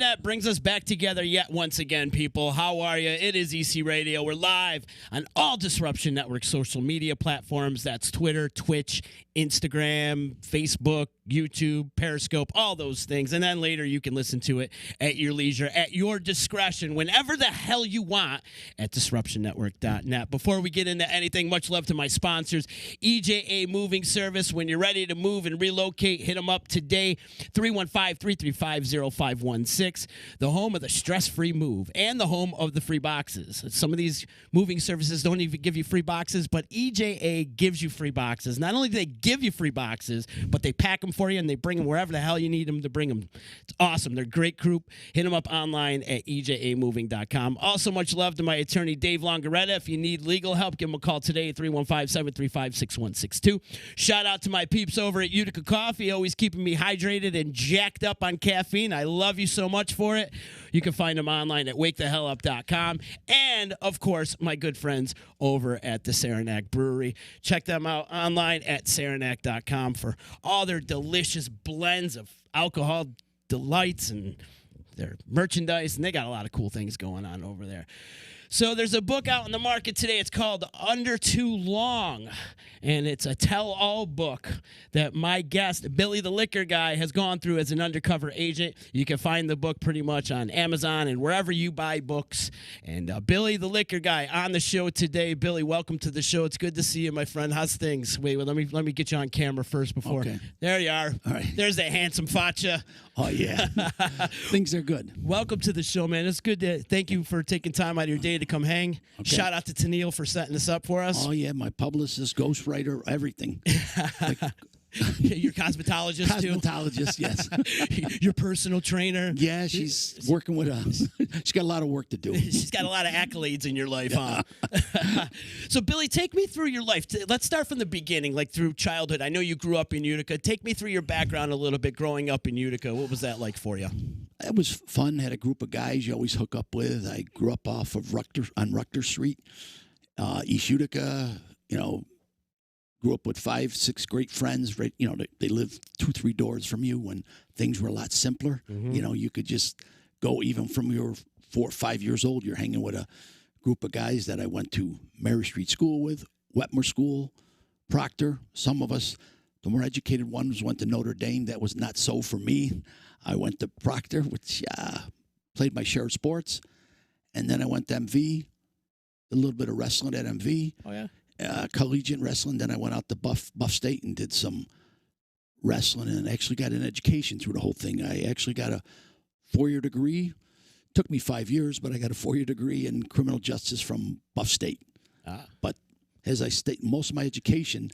Internet brings us back together yet once again, people. How are you? It is EC Radio. We're live on all Disruption Network social media platforms. That's Twitter, Twitch, Instagram, Facebook, YouTube, Periscope, all those things. And then later you can listen to it at your leisure, at your discretion, whenever the hell you want at disruptionnetwork.net. Before we get into anything, much love to my sponsors, EJA Moving Service. When you're ready to move and relocate, hit them up today, 315-335-0516, the home of the stress-free move and the home of the free boxes. Some of these moving services don't even give you free boxes, but EJA gives you free boxes. Not only do they give you free boxes, but they pack them for you and they bring them wherever the hell you need them to bring them. It's awesome. They're a great group. Hit them up online at ejamoving.com. Also, much love to my attorney, Dave Longaretta. If you need legal help, give him a call today at 315-735-6162. Shout out to my peeps over at Utica Coffee, always keeping me hydrated and jacked up on caffeine. I love you so much for it. You can find them online at wakethehellup.com. And, of course, my good friends over at the Saranac Brewery. Check them out online at saranac.com for all their delicious blends of alcohol delights and their merchandise. And they got a lot of cool things going on over there. So there's a book out in the market today. It's called Under Too Long, and it's a tell-all book that my guest, Billy the Liquor Guy, has gone through as an undercover agent. You can find the book pretty much on Amazon and wherever you buy books. And Billy the Liquor Guy on the show today. Billy, welcome to the show. It's good to see you, my friend. How's things? Wait, let me get you on camera first before. Okay. There you are. All right. There's that handsome facha. Oh, yeah. Things are good. Welcome to the show, man. It's good to thank you for taking time out of your day to come hang. Okay. Shout out to Tennille for setting this up for us. Oh, yeah. My publicist, ghostwriter, everything. Your cosmetologist, too? Cosmetologist, yes. Your personal trainer. Yeah, she's working with us. She's got a lot of work to do. She's got a lot of accolades in your life, huh? So, Billy, take me through your life. Let's start from the beginning, like through childhood. I know you grew up in Utica. Take me through your background a little bit growing up in Utica. What was that like for you? It was fun. Had a group of guys you always hook up with. I grew up off of Rutger Street, East Utica, grew up with 5, 6 great friends. Right, they lived 2, 3 doors from you when things were a lot simpler. Mm-hmm. You could just go even from your 4 or 5 years old. You're hanging with a group of guys that I went to Mary Street School with, Wetmore School, Proctor. Some of us, the more educated ones, went to Notre Dame. That was not so for me. I went to Proctor, which played my share of sports, and then I went to MV, a little bit of wrestling at MV. Oh yeah. Collegiate wrestling. Then I went out to Buff State and did some wrestling and actually got an education through the whole thing. I actually got a 4-year degree. Took me 5 years, but I got a 4-year degree in criminal justice from Buff State. But as I state, most of my education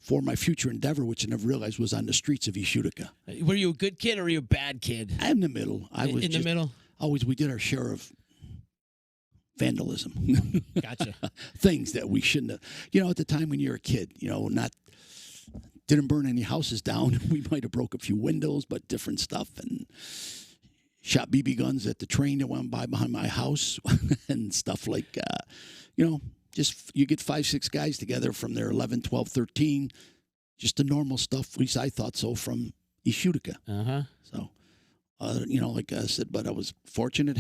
for my future endeavor, which I never realized was on the streets of East Utica. Were you a good kid or were you a bad kid? I'm in the middle. I was in the middle? Always, we did our share of vandalism. Gotcha. Things that we shouldn't have. At the time when you're a kid, didn't burn any houses down. We might have broke a few windows, but different stuff. And shot BB guns at the train that went by behind my house and stuff like, just you get 5, 6 guys together from their 11, 12, 13. Just the normal stuff, at least I thought so, from East Utica. Uh-huh. So, like I said, but I was fortunate,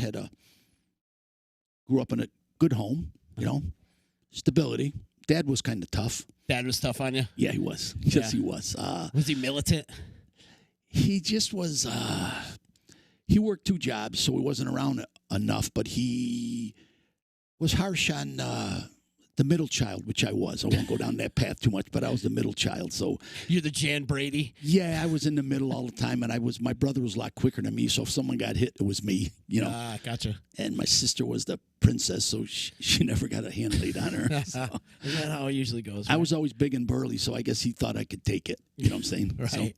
grew up in a good home, stability. Dad was kind of tough. Dad was tough on you? Yeah, he was. Yes, he was. Was he militant? He just was, he worked 2 jobs, so he wasn't around enough, but he was harsh on the middle child, which I was. I won't go down that path too much, but I was the middle child. So you're the Jan Brady? Yeah, I was in the middle all the time, and my brother was a lot quicker than me, so if someone got hit, it was me, Gotcha. And my sister was the princess, so she never got a hand laid on her. So. Isn't that how it usually goes? Right? I was always big and burly, so I guess he thought I could take it. You know what I'm saying? Right. So,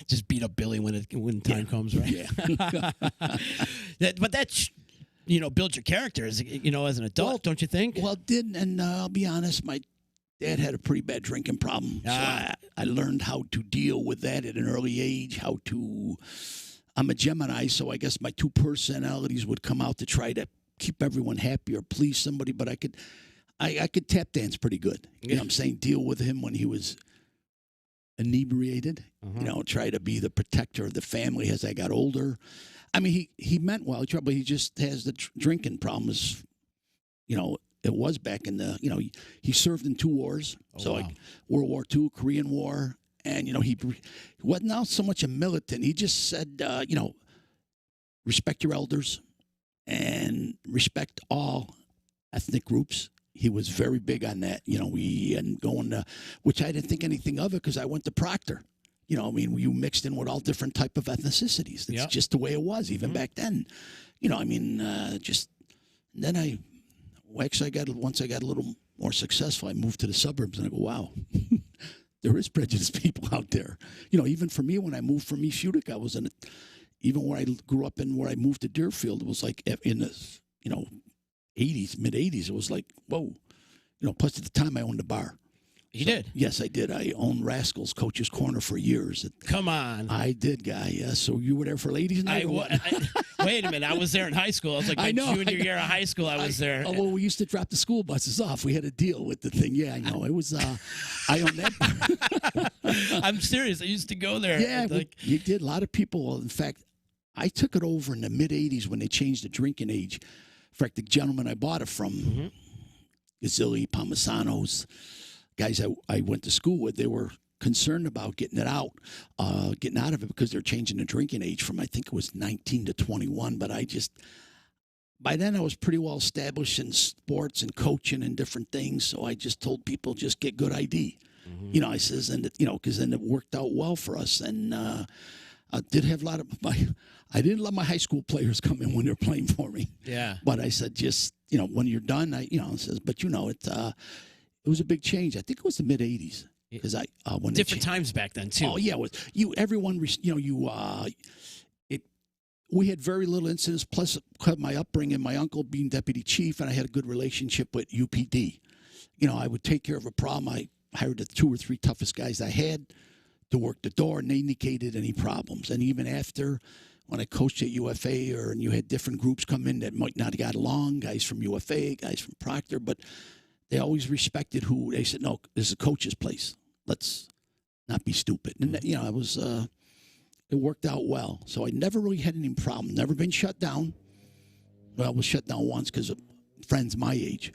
just beat up Billy when time comes, right? Yeah. But that's, build your character as an adult, don't you think? Well, and I'll be honest, my dad had a pretty bad drinking problem. So I learned how to deal with that at an early age, I'm a Gemini, so I guess my 2 personalities would come out to try to keep everyone happy or please somebody, but I could tap dance pretty good. You know what I'm saying? Deal with him when he was inebriated, try to be the protector of the family as I got older. I mean, he meant well, but he just has the drinking problems. You know, it was back in the, he served in 2 wars. So wow. like World War II, Korean War. And, he wasn't now so much a militant. He just said, respect your elders and respect all ethnic groups. He was very big on that. We and going to, which I didn't think anything of it because I went to Proctor. You mixed in with all different type of ethnicities. That's just the way it was, even back then. Just then once I got a little more successful, I moved to the suburbs and I go, wow, there is prejudiced people out there. Even for me, when I moved from East Utica, I was even where I grew up and where I moved to Deerfield, it was like in the, 80s, mid 80s, it was like, whoa. Plus at the time I owned a bar. You did? Yes, I did. I owned Rascal's Coach's Corner for years. Come on. I did, Guy. Yeah. So you were there for ladies' night? Wait a minute. I was there in high school. I was like junior year of high school. I was there. Oh, well, we used to drop the school buses off. We had a deal with the thing. Yeah, I know. It was, I owned that. I'm serious. I used to go there. Yeah, you did. A lot of people. In fact, I took it over in the mid 80s when they changed the drinking age. In fact, the gentleman I bought it from, Gazzilli, Palmasanos, guys I went to school with, they were concerned about getting out of it because they're changing the drinking age from, I think it was 19 to 21. But by then I was pretty well established in sports and coaching and different things. So I just told people, just get good ID. I says, and because then it worked out well for us. And I did have a lot of I didn't let my high school players come in when they're playing for me. Yeah. But I said, just, when you're done, it says, but it was a big change. I think it was the mid '80s because when different times back then too. Oh yeah, everyone we had very little incidents. Plus, my upbringing, my uncle being deputy chief, and I had a good relationship with UPD. I would take care of a problem. I hired the 2 or 3 toughest guys I had to work the door, and they indicated any problems. And even after, when I coached at UFA, and you had different groups come in that might not have got along, guys from UFA, guys from Proctor, but they always respected who they said, no, this is a coach's place. Let's not be stupid. And, it worked out well. So I never really had any problem. Never been shut down. Well, I was shut down once because of friends my age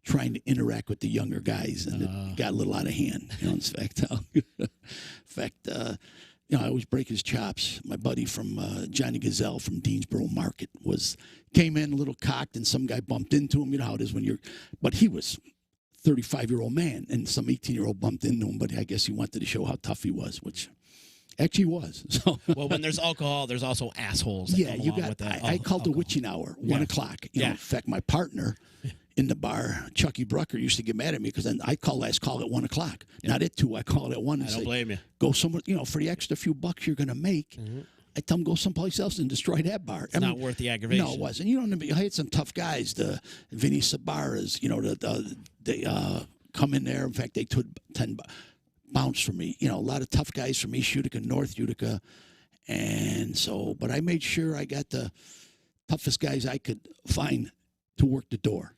trying to interact with the younger guys, and it got a little out of hand. In fact, I always break his chops. My buddy from Johnny Gazelle from Deansboro Market came in a little cocked, and some guy bumped into him. You know how it is but he was 35-year-old man, and some 18-year-old bumped into him, but I guess he wanted to show how tough he was, which actually was. So, well, when there's alcohol, there's also assholes. That come along with that. I called the witching hour, 1 o'clock. In fact, my partner in the bar, Chucky Brucker, used to get mad at me because then I call last call at 1 o'clock. Not at 2. I call it at 1 and I don't blame you. Go somewhere, for the extra few bucks you're going to make. I tell them go someplace else and destroy that bar. It's not worth the aggravation. No, it wasn't. I had some tough guys, the Vinny Sabaras, they come in there. In fact, they took 10 bounce for me. A lot of tough guys from East Utica, North Utica. And so, but I made sure I got the toughest guys I could find to work the door.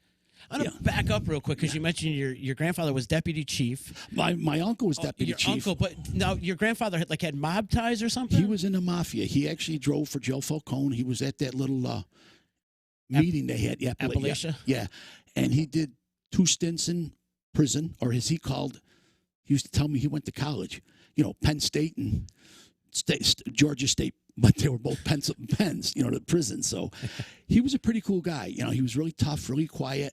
I'm going to back up real quick because you mentioned your grandfather was deputy chief. My uncle was deputy chief. Your uncle, but now your grandfather had mob ties or something? He was in the mafia. He actually drove for Joe Falcone. He was at that little meeting they had. Appalachia? Yeah. And he did 2 stints in prison, or as he called, he used to tell me he went to college. Penn State and Georgia State, but they were both Penns, the prison. So he was a pretty cool guy. He was really tough, really quiet.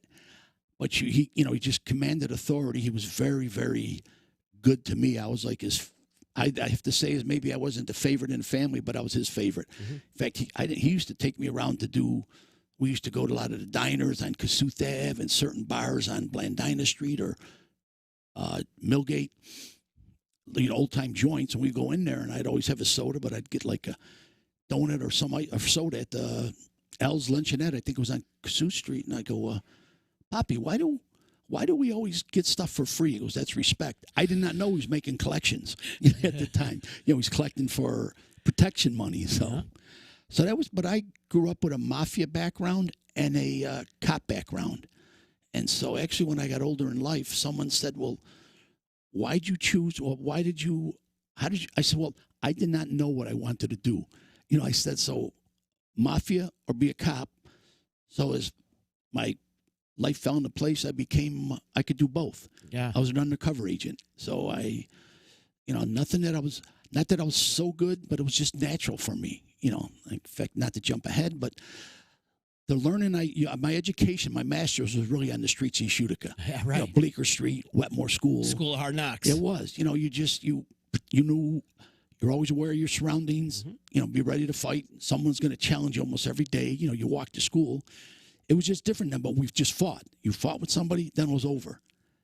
But he just commanded authority. He was very, very good to me. I was like I have to say maybe I wasn't the favorite in the family, but I was his favorite. In fact, he used to take me around we used to go to a lot of the diners on Kasuth Ave and certain bars on Blandina Street or Millgate, old-time joints. And we'd go in there, and I'd always have a soda, but I'd get like a donut or soda at Al's Luncheonette. I think it was on Kasuth Street. And I go, Poppy, why do we always get stuff for free? He goes, that's respect. I did not know he was making collections at the time. He's collecting for protection money. So that was, but I grew up with a mafia background and a cop background. And so actually when I got older in life, someone said, well, why'd you choose, or how did you, I said, well, I did not know what I wanted to do. I said, so mafia or be a cop. So as my life fell into place, I could do both. Yeah. I was an undercover agent. So not that I was so good, but it was just natural for me. In fact, not to jump ahead, but the learning my education, my master's was really on the streets in Utica. Yeah, right. Bleecker Street, Wetmore School. School of Hard Knocks. It was. You knew you're always aware of your surroundings. Be ready to fight. Someone's going to challenge you almost every day. You walk to school. It was just different then, but we've just fought. You fought with somebody, then it was over.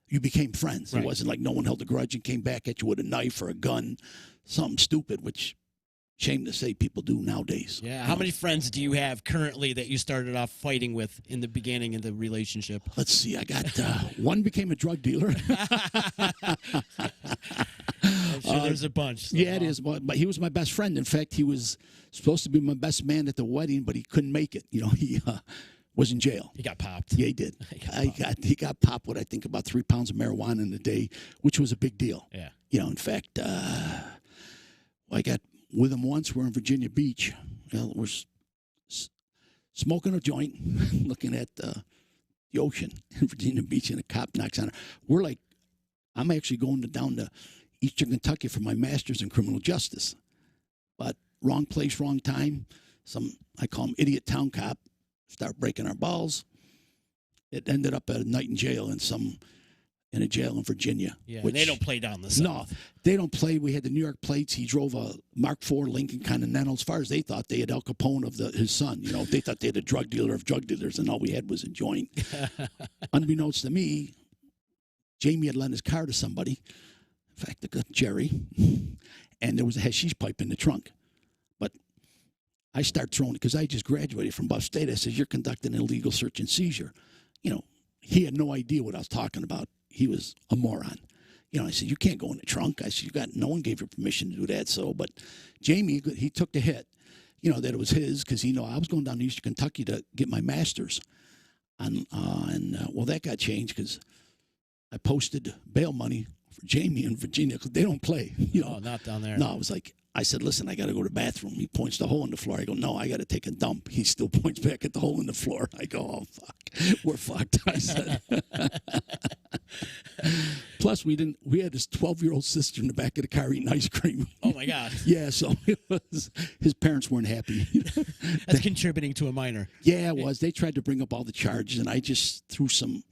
You became friends. Right. It wasn't like no one held a grudge and came back at you with a knife or a gun, something stupid, which shame to say people do nowadays. Yeah. How many friends do you have currently that you started off fighting with in the beginning of the relationship? Let's see. I got one became a drug dealer. I'm sure there's a bunch. So. Yeah, it is. But he was my best friend. In fact, he was supposed to be my best man at the wedding, but he couldn't make it. He was in jail. He got popped. Yeah, he did. He got popped with, I think, about 3 pounds of marijuana in a day, which was a big deal. Yeah. In fact, I got with him once. We're in Virginia Beach. We're smoking a joint, looking at the ocean in Virginia Beach, and a cop knocks on her. I'm actually going down to Eastern Kentucky for my master's in criminal justice. But wrong place, wrong time. I call him idiot town cop, start breaking our balls. It ended up at a night in jail in a jail in Virginia. Yeah, they don't play down the south. No, they don't play. We had the New York plates. He drove a Mark IV Lincoln Continental. As far as they thought, they had Al Capone of his son. They thought they had a drug dealer of drug dealers, and all we had was a joint. Unbeknownst to me, Jamie had lent his car to somebody. In fact, Jerry, and there was a hashish pipe in the trunk. But I start throwing it because I just graduated from Buff State. I said, "You're conducting an illegal search and seizure." He had no idea what I was talking about. He was a moron. I said, "You can't go in the trunk." I said, no one gave you permission to do that. So, but Jamie, he took the hit, that it was his, because I was going down to Eastern Kentucky to get my master's. Well, that got changed because I posted bail money for Jamie in Virginia because they don't play. Oh, not down there. No, I said, "Listen, I got to go to the bathroom." He points the hole in the floor. I go, "No, I got to take a dump." He still points back at the hole in the floor. I go, "Oh, fuck. We're fucked." I said. Plus, we had this 12-year-old sister in the back of the car eating ice cream. Oh, my God. Yeah, so his parents weren't happy. That's contributing to a minor. Yeah, it was. They tried to bring up all the charges, and I just threw some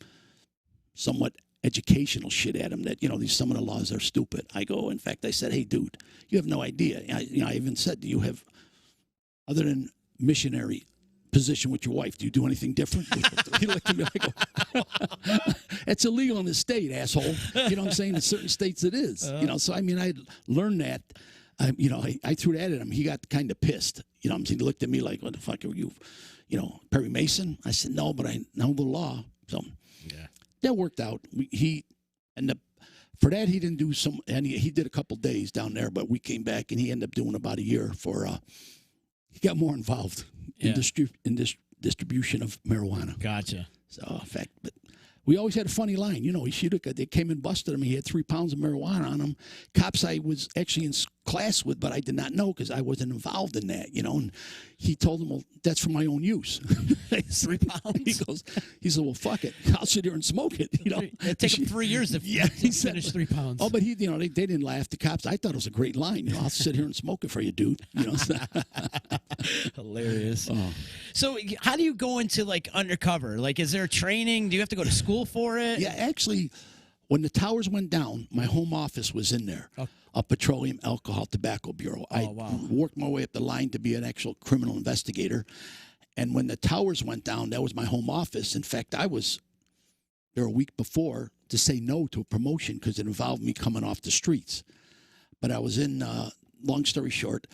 somewhat educational shit at him that, some of the laws are stupid. In fact, I said, "Hey, dude, you have no idea." I even said, "Do you have, other than missionary position with your wife, do you do anything different?" He looked at me, I go, "It's illegal in the state, asshole." You know what I'm saying? In certain states it is. So I learned that. I threw that at him. He got kind of pissed. He looked at me like, "What the fuck are you, Perry Mason?" I said, "No, but I know the law." So yeah. That worked out. For that, he didn't do he did a couple days down there, but we came back and he ended up doing about a year he got more involved in distribution of marijuana. Gotcha. So, in fact, but we always had a funny line. They came and busted him. He had 3 pounds of marijuana on him. Cops I was actually in class with, but I did not know because I wasn't involved in that, And he told them, "Well, that's for my own use." 3 pounds? He said, "Well, fuck it. I'll sit here and smoke it." It'd take him 3 years to finish 3 pounds. Oh, but they didn't laugh. The cops, I thought it was a great line. "I'll sit here and smoke it for you, dude." Hilarious. Oh. So how do you go into undercover? Is there training? Do you have to go to school for it? Yeah, actually, when the towers went down, my home office was in there. Oh. A Petroleum, Alcohol, Tobacco Bureau. I worked my way up the line to be an actual criminal investigator. And when the towers went down, that was my home office. In fact, I was there a week before to say no to a promotion because it involved me coming off the streets. But I was in, long story short,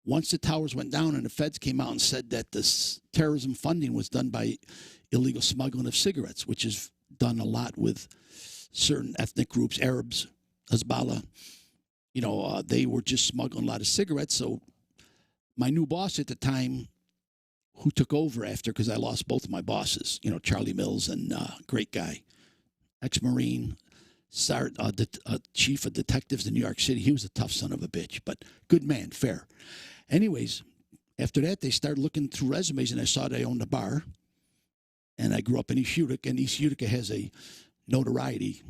once the towers went down and the feds came out and said that this terrorism funding was done by illegal smuggling of cigarettes, which is done a lot with certain ethnic groups, Arabs, Hezbollah. They were just smuggling a lot of cigarettes. So my new boss at the time, who took over after, because I lost both of my bosses, Charlie Mills and great guy, ex-Marine, chief of detectives in New York City. He was a tough son of a bitch, but good man, fair. Anyways, after that, they started looking through resumes, and I saw that I owned a bar. And I grew up in East Utica, and East Utica has a notoriety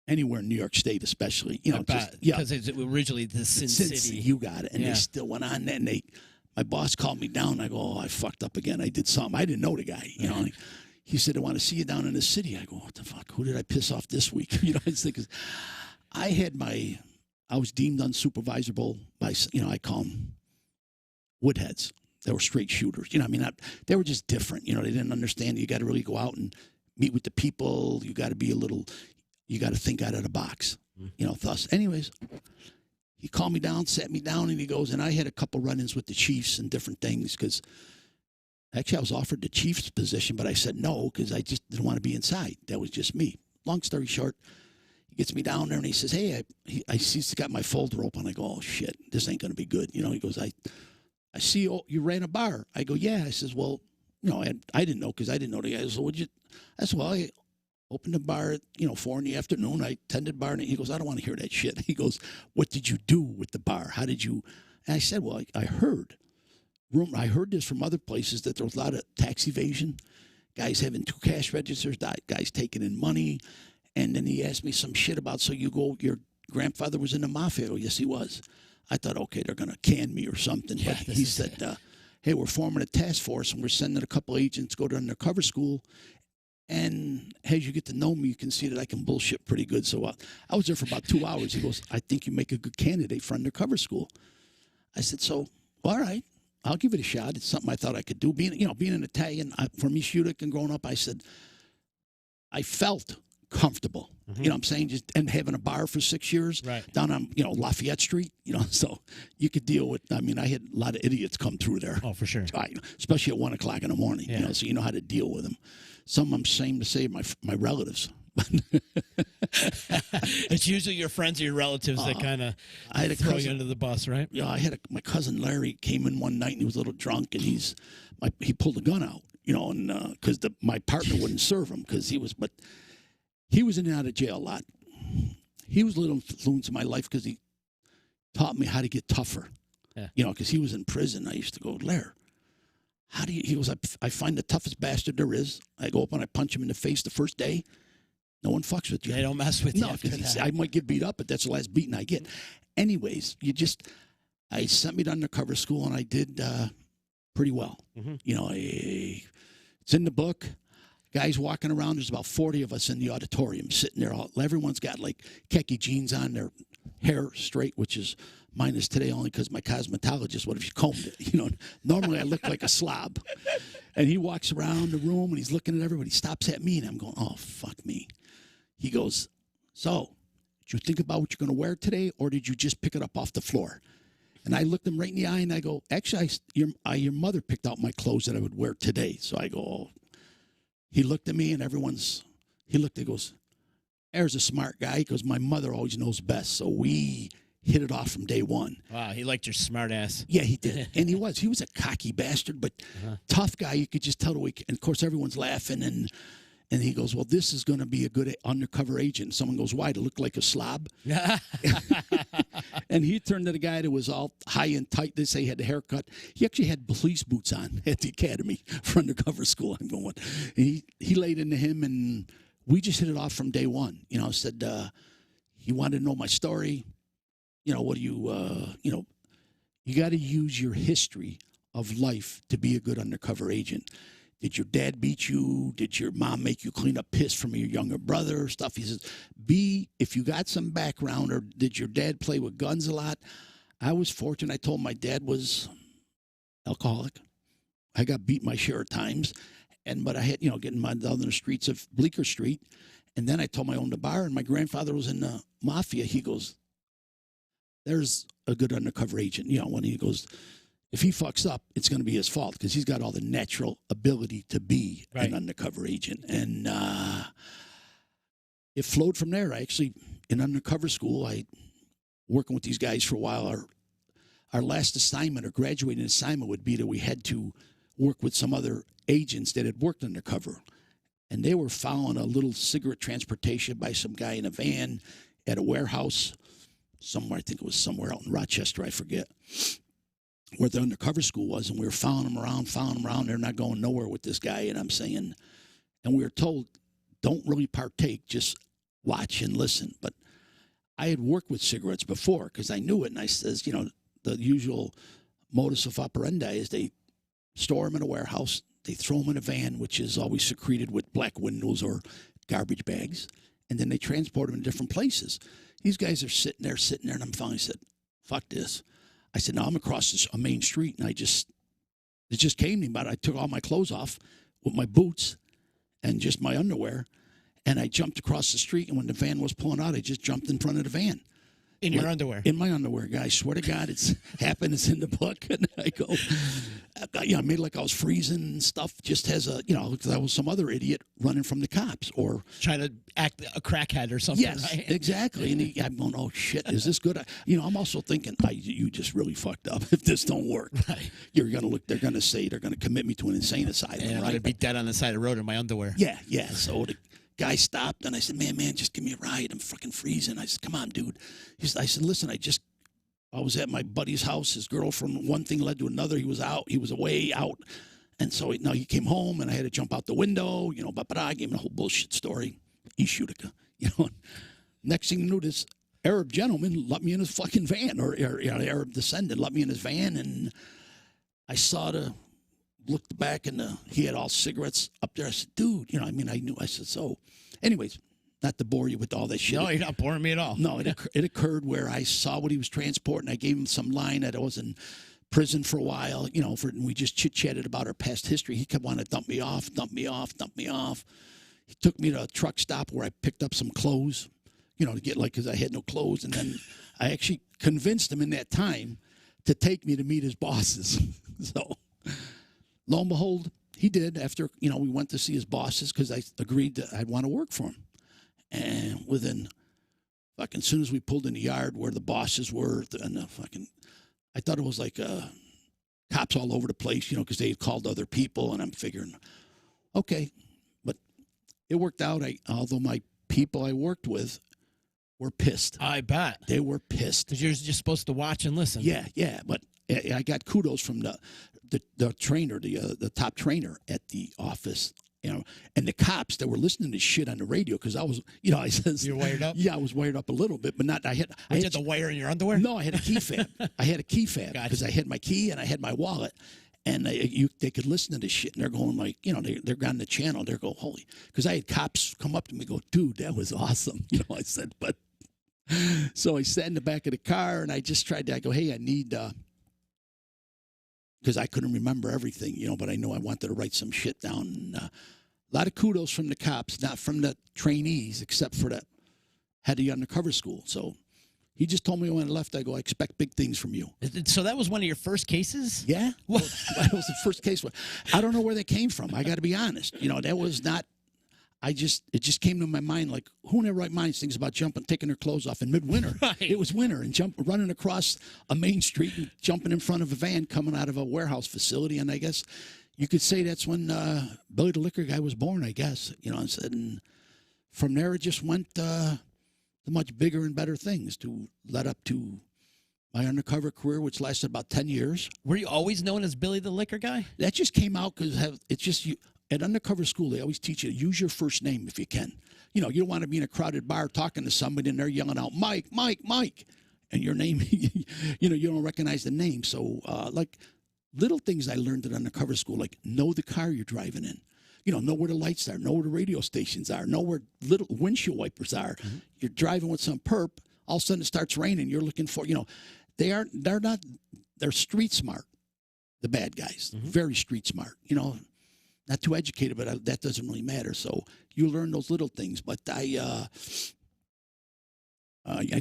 anywhere in New York State, especially. You know, because it's originally the Sin City. You got it. And they still went on. And my boss called me down. I go, oh, I fucked up again. I did something. I didn't know the guy. You know, he said, I want to see you down in the city. I go, what the fuck? Who did I piss off this week? You know, I was thinking, I was deemed unsupervisable by, you know, I call them woodheads. They were straight shooters. You know, I mean, they were just different. You know, they didn't understand. You got to really go out and meet with the people. You got to be you got to think out of the box. You know, thus. Anyways, he called me down, sat me down, and he goes, and I had a couple run-ins with the Chiefs and different things because actually I was offered the Chiefs position, but I said no because I just didn't want to be inside. That was just me. Long story short, he gets me down there and he says, hey, I see he's got my folder open. I go, oh, shit, this ain't going to be good. You know, he goes, I see you ran a bar. I go, yeah. I says, well, you know, I didn't know because I didn't know the guy. So I said, well, I opened a bar at, 4 in the afternoon. I tended bar. And he goes, I don't want to hear that shit. He goes, what did you do with the bar? How did you? And I said, well, I heard this from other places that there was a lot of tax evasion, guys having 2 cash registers, guys taking in money. And then he asked me some shit about, your grandfather was in the mafia. I go, yes, he was. I thought, okay, they're going to can me or something. But he said, hey, we're forming a task force, and we're sending a couple agents to go to undercover school. And as you get to know me, you can see that I can bullshit pretty good. So I was there for about 2 hours. He goes, I think you make a good candidate for undercover school. I said, so, all right, I'll give it a shot. It's something I thought I could do. Being an Italian from East Utica and growing up, I said, I felt comfortable. You know what I'm saying? And having a bar for 6 years down on, Lafayette Street, so you could deal with, I had a lot of idiots come through there. Oh, for sure. Especially at 1 o'clock in the morning, so you know how to deal with them. Some I'm ashamed to say my relatives. It's usually your friends or your relatives that kind of throw you under the bus, right? Yeah, I had my cousin Larry came in one night and he was a little drunk and he pulled a gun out, and because my partner wouldn't serve him because he was in and out of jail a lot. He was a little influence in my life because he taught me how to get tougher. Yeah. Because he was in prison. I used to go, Larry, how do you? He goes, I find the toughest bastard there is. I go up and I punch him in the face the first day. No one fucks with you. They don't mess with you. No, because I might get beat up, but that's the last beating I get. Anyways, I sent me to undercover school and I did pretty well. It's in the book. Guys walking around, there's about 40 of us in the auditorium sitting there. Everyone's got like khaki jeans on, their hair straight, which is mine is today only because my cosmetologist, what if you combed it? Normally I look like a slob. And he walks around the room and he's looking at everybody. He stops at me and I'm going, oh, fuck me. He goes, so did you think about what you're going to wear today or did you just pick it up off the floor? And I looked him right in the eye and I go, actually, your mother picked out my clothes that I would wear today. So I go, oh. He looked at me and he goes, there's a smart guy. He goes, my mother always knows best. So we hit it off from day one. Wow, he liked your smart ass. Yeah, he did. And he was a cocky bastard, but tough guy. You could just tell the way. And of course, everyone's laughing. And he goes, well, this is going to be a good undercover agent. Someone goes, why? To look like a slob? And he turned to the guy that was all high and tight. They say he had the haircut. He actually had police boots on at the academy for undercover school. I'm going, and he laid into him, and we just hit it off from day one. Said he wanted to know my story. What do you got to use your history of life to be a good undercover agent. Did your dad beat you? Did your mom make you clean up piss from your younger brother? Stuff. He says, if you got some background, or did your dad play with guns a lot? I was fortunate. I told my dad was alcoholic. I got beat my share of times. But I had, getting my down in the streets of Bleecker Street. And then I told him I owned a bar, and my grandfather was in the mafia. He goes, there's a good undercover agent. When he goes, if he fucks up, it's going to be his fault because he's got all the natural ability to be an undercover agent. And it flowed from there. I actually, in undercover school, working with these guys for a while, our last assignment or graduating assignment would be that we had to work with some other agents that had worked undercover. And they were following a little cigarette transportation by some guy in a van at a warehouse somewhere. I think it was somewhere out in Rochester, I forget. where the undercover school was, and we were following them around. They're not going nowhere with this guy, and I'm saying, and we were told, don't really partake, just watch and listen. But I had worked with cigarettes before because I knew it, and I says, you know, the usual modus of operandi is they store them in a warehouse, they throw them in a van, which is always secreted with black windows or garbage bags, and then they transport them to different places. These guys are sitting there, and I'm finally said, fuck this. I said, no, I'm across a main street, and it just came to me about it. I took all my clothes off with my boots and just my underwear, and I jumped across the street, and when the van was pulling out, I just jumped in front of the van. In your underwear? In my underwear, guys. I swear to God, it's happened. It's in the book. And I go, I made like I was freezing and stuff, just as a, because I was some other idiot running from the cops or trying to act a crackhead or something. Yes, right? exactly. And I'm going, oh, shit, is this good? I'm also thinking, you just really fucked up if this don't work. Right. You're going to look, they're going to say they're going to commit me to an insane asylum. And I'm going to be dead on the side of the road in my underwear. Yeah. So the guy stopped, and I said, man, just give me a ride. I'm fucking freezing. I said, come on, dude. I said, listen, I was at my buddy's house. His girlfriend, one thing led to another. He was out. He was away out. And so now he came home, and I had to jump out the window, but I gave him a whole bullshit story. Ishutica, Next thing you knew, this Arab gentleman let me in his fucking van, or Arab descendant let me in his van, and I looked back, and he had all cigarettes up there. I said, dude, I knew. I said, so. Anyways, not to bore you with all that shit. No, you're not boring me at all. No, it occurred where I saw what he was transporting. I gave him some line that I was in prison for a while, we just chit-chatted about our past history. He kept wanting to dump me off. He took me to a truck stop where I picked up some clothes, to get because I had no clothes. And then I actually convinced him in that time to take me to meet his bosses. So lo and behold, he did after, we went to see his bosses because I agreed that I'd want to work for him. And within as soon as we pulled in the yard where the bosses were, and I thought it was like cops all over the place, because they had called other people, and I'm figuring, okay. But it worked out. Although my people I worked with were pissed. I bet. They were pissed. Because you're just supposed to watch and listen. Yeah. But I got kudos from the trainer, the top trainer at the office, and the cops that were listening to shit on the radio because I was, I said, you're wired up. Yeah, I was wired up a little bit, but not. I had the wire in your underwear. No, I had a key fob. Because I had my key and I had my wallet, and they could listen to this shit, and they're going like, they're on the channel. They're going, holy, because I had cops come up to me and go, dude, that was awesome. I said, but so I sat in the back of the car and I just tried to. I go, hey, I need. Because I couldn't remember everything, but I know I wanted to write some shit down. And, a lot of kudos from the cops, not from the trainees, except for the head of the undercover school. So he just told me when I left, I go, I expect big things from you. So that was one of your first cases? Yeah. That was the first case. I don't know where they came from. I got to be honest. That was not. It just came to my mind like, who in their right mind thinks about taking their clothes off in midwinter? Right. It was winter, and running across a main street and jumping in front of a van coming out of a warehouse facility. And I guess you could say that's when Billy the Liquor Guy was born, I guess. And from there it just went to much bigger and better things to led up to my undercover career, which lasted about 10 years. Were you always known as Billy the Liquor Guy? That just came out because it's just you. At undercover school, they always teach you to use your first name if you can. You don't want to be in a crowded bar talking to somebody and they're yelling out, Mike, Mike, Mike. And your name, you don't recognize the name. So, like little things I learned at undercover school, like know the car you're driving in. Know where the lights are, know where the radio stations are, know where little windshield wipers are. Mm-hmm. You're driving with some perp, all of a sudden it starts raining. You're looking for, they're street smart, the bad guys. Mm-hmm. Very street smart, Not too educated, but that doesn't really matter. So you learn those little things. But I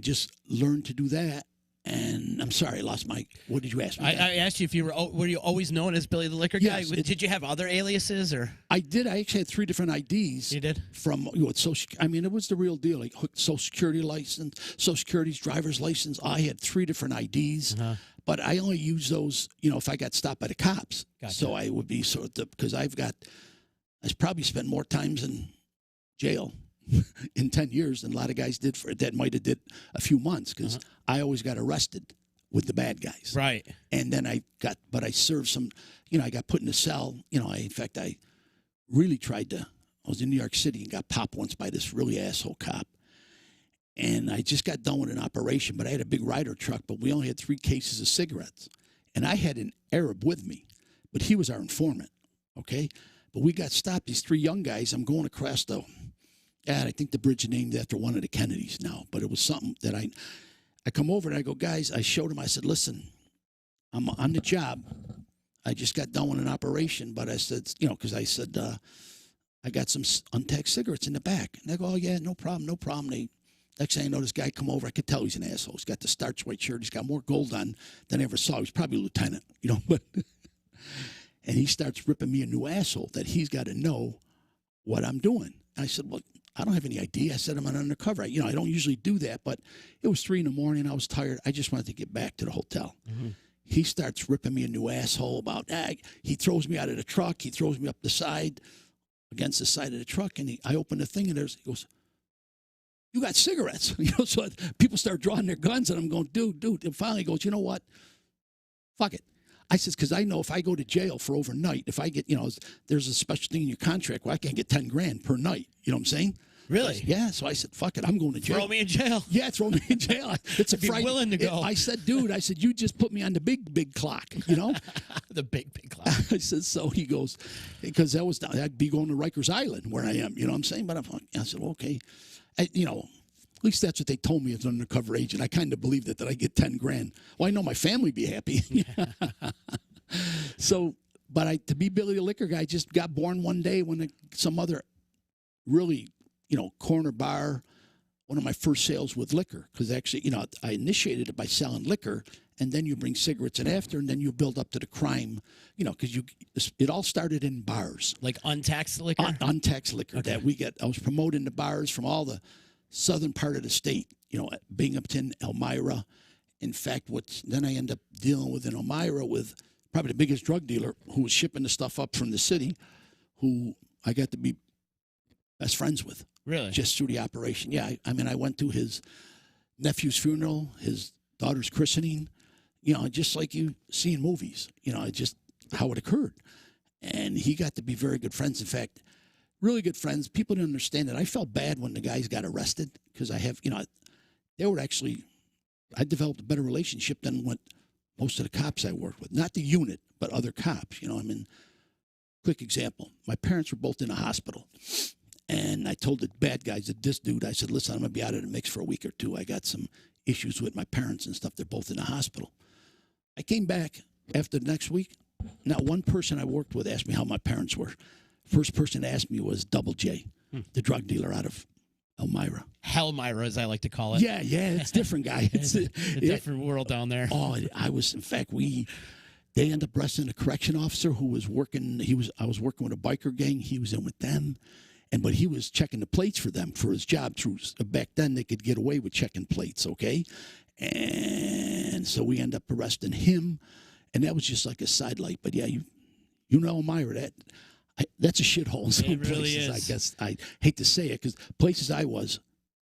just learned to do that. And I'm sorry, I lost my. What did you ask me? I asked you if were you always known as Billy the Liquor Guy? Yes, Did you have other aliases or? I did. I actually had 3 different IDs. You did? From Social. I mean, it was the real deal. Like Social Security license, Social Security's driver's license. I had 3 different IDs. Uh-huh. But I only use those, if I got stopped by the cops. Gotcha. So I would be because I probably spent more times in jail in 10 years than a lot of guys did that might have did a few months because I always got arrested with the bad guys. Right. And then I served some, I got put in a cell. In fact, I really tried to, I was in New York City and got popped once by this really asshole cop. And I just got done with an operation, but I had a big Ryder truck, but we only had 3 cases of cigarettes. And I had an Arab with me, but he was our informant, okay? But we got stopped, these 3 young guys. I'm going across I think the bridge is named after one of the Kennedys now, but it was something that I come over and I go, guys, I showed them, I said, listen, I'm on the job. I just got done with an operation, but I said, because I said, I got some untaxed cigarettes in the back. And they go, oh, yeah, no problem, no problem. Next thing I know, this guy come over. I could tell he's an asshole. He's got the starch white shirt. He's got more gold on than I ever saw. He's probably a lieutenant, but and he starts ripping me a new asshole that he's got to know what I'm doing. And I said, well, I don't have any idea. I said, I'm an undercover. I don't usually do that, but it was 3 a.m. I was tired. I just wanted to get back to the hotel. Mm-hmm. He starts ripping me a new asshole about, he throws me out of the truck. He throws me up the side, against the side of the truck. And I open the thing and he goes, you got cigarettes. So people start drawing their guns and I'm going, dude. And finally he goes, you know what? Fuck it. I says, because I know if I go to jail for overnight, if I get, there's a special thing in your contract where I can get $10,000 per night. You know what I'm saying? Really? Yeah. So I said, fuck it. I'm going to jail. Throw me in jail. Yeah, throw me in jail. It's a Friday. Willing to go. I said, dude, you just put me on the big clock, The big clock. I said, so he goes, because I'd be going to Rikers Island where I am, you know what I'm saying? But I said, well, okay. At least that's what they told me as an undercover agent. I kind of believed that I get $10,000. Well, I know my family be happy. So, but to be Billy the Liquor Guy, just got born one day when some other really, corner bar, one of my first sales with liquor. Because actually, I initiated it by selling liquor, and then you bring cigarettes in after, and then you build up to the crime, because it all started in bars. Like untaxed liquor? Untaxed liquor Okay. that I was promoting the bars from all the southern part of the state, Binghamton, Elmira. In fact, then I end up dealing with in Elmira with probably the biggest drug dealer who was shipping the stuff up from the city, who I got to be best friends with. Really? Just through the operation. Yeah, I went to his nephew's funeral, his daughter's christening, just like you see in movies, just how it occurred. And he got to be very good friends. In fact, really good friends. People didn't understand it. I felt bad when the guys got arrested because I developed a better relationship than what most of the cops I worked with. Not the unit, but other cops. Quick example. My parents were both in the hospital. And I told the bad guys, this dude, I said, listen, I'm going to be out of the mix for a week or 2. I got some issues with my parents and stuff. They're both in the hospital. I came back after the next week. Not one person I worked with asked me how my parents were. First person to ask me was Double J, the drug dealer out of Elmira. Hellmira, as I like to call it. Yeah, it's different, guy. It's a different world down there. Oh, in fact, they ended up arresting a correction officer who was working, I was working with a biker gang. He was in with them. But he was checking the plates for them for his job. Back then, they could get away with checking plates, okay? And so we end up arresting him. And that was just like a sidelight. But yeah, Elmira, that's a shithole in some it really places, is. I guess. I hate to say it because places I was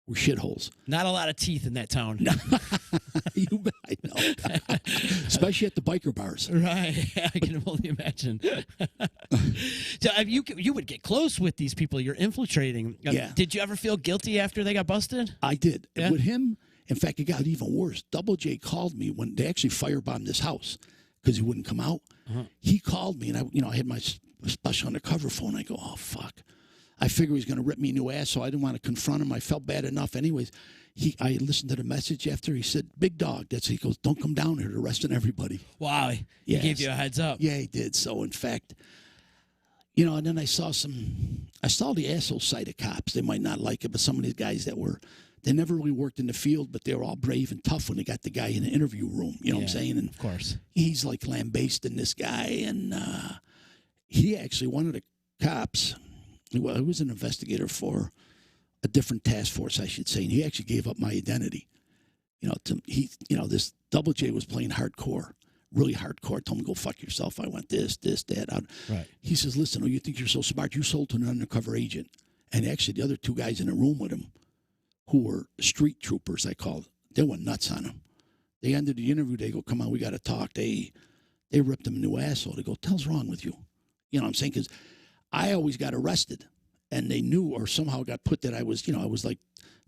were shitholes. Not a lot of teeth in that town. I know. Especially at the biker bars. Right. I can only imagine. So you would get close with these people you're infiltrating. Yeah. Did you ever feel guilty after they got busted? I did. Yeah. With him, in fact, it got even worse. Double J called me when they actually firebombed this house because he wouldn't come out. Uh-huh. He called me, and I had my special undercover phone. I go, oh, fuck. I figured he was going to rip me a new ass, so I didn't want to confront him. I felt bad enough. Anyways, I listened to the message after. He said, big dog. He goes, don't come down here. They're arresting everybody. Wow. He gave you a heads up. Yeah, he did. So, in fact, and then I saw the asshole side of cops. They might not like it, but some of these guys they never really worked in the field, but they were all brave and tough when they got the guy in the interview room. You know what I'm saying? And of course. He's like lambasting this guy. And he actually, one of the cops, he was an investigator for a different task force, I should say, and he actually gave up my identity. This Double J was playing hardcore, really hardcore. Told me, go fuck yourself. I want this, that. Right. He says, listen, you think you're so smart? You sold to an undercover agent. And actually, the other 2 guys in the room with him, who were street troopers, I called, they went nuts on him. They ended the interview. They go, come on, we got to talk. They ripped him a new asshole. They go, what the hell's wrong with you? You know what I'm saying? Because I always got arrested. And they knew or somehow got put that I was, I was like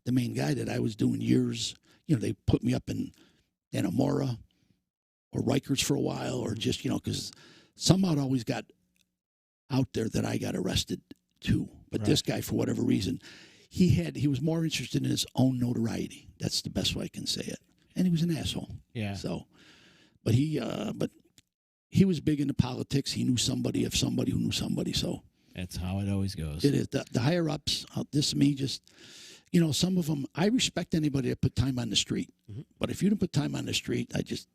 the main guy that I was doing years. They put me up in Dannemora or Rikers for a while or just, because somehow it always got out there that I got arrested too. But Right. this guy, for whatever reason, he was more interested in his own notoriety. That's the best way I can say it. And he was an asshole. Yeah. So, but he was big into politics. He knew somebody of somebody who knew somebody. So That's how it always goes. it is the higher ups. This me just, some of them. I respect anybody that put time on the street. Mm-hmm. But if you didn't put time on the street, I just,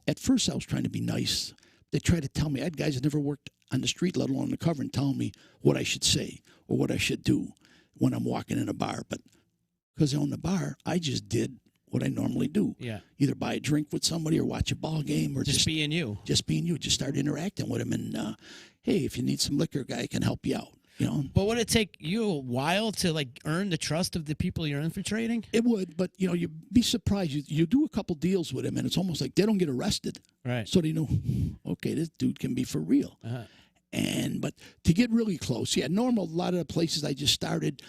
at first I was trying to be nice. They tried to tell me. I had guys that never worked on the street, let alone undercover, and telling me what I should say or what I should do when I'm walking in a bar. But because I own the bar, I just did what I normally do. Yeah. Either buy a drink with somebody or watch a ball game or Just being you. Just being you. Just start interacting with them. And, hey, if you need some liquor, guy can help you out. But would it take you a while to earn the trust of the people you're infiltrating? It would, but you'd be surprised. You do a couple deals with them, and it's almost like they don't get arrested. Right. So they know, okay, this dude can be for real. Uh-huh. But to get really close, normal. A lot of the places I just started,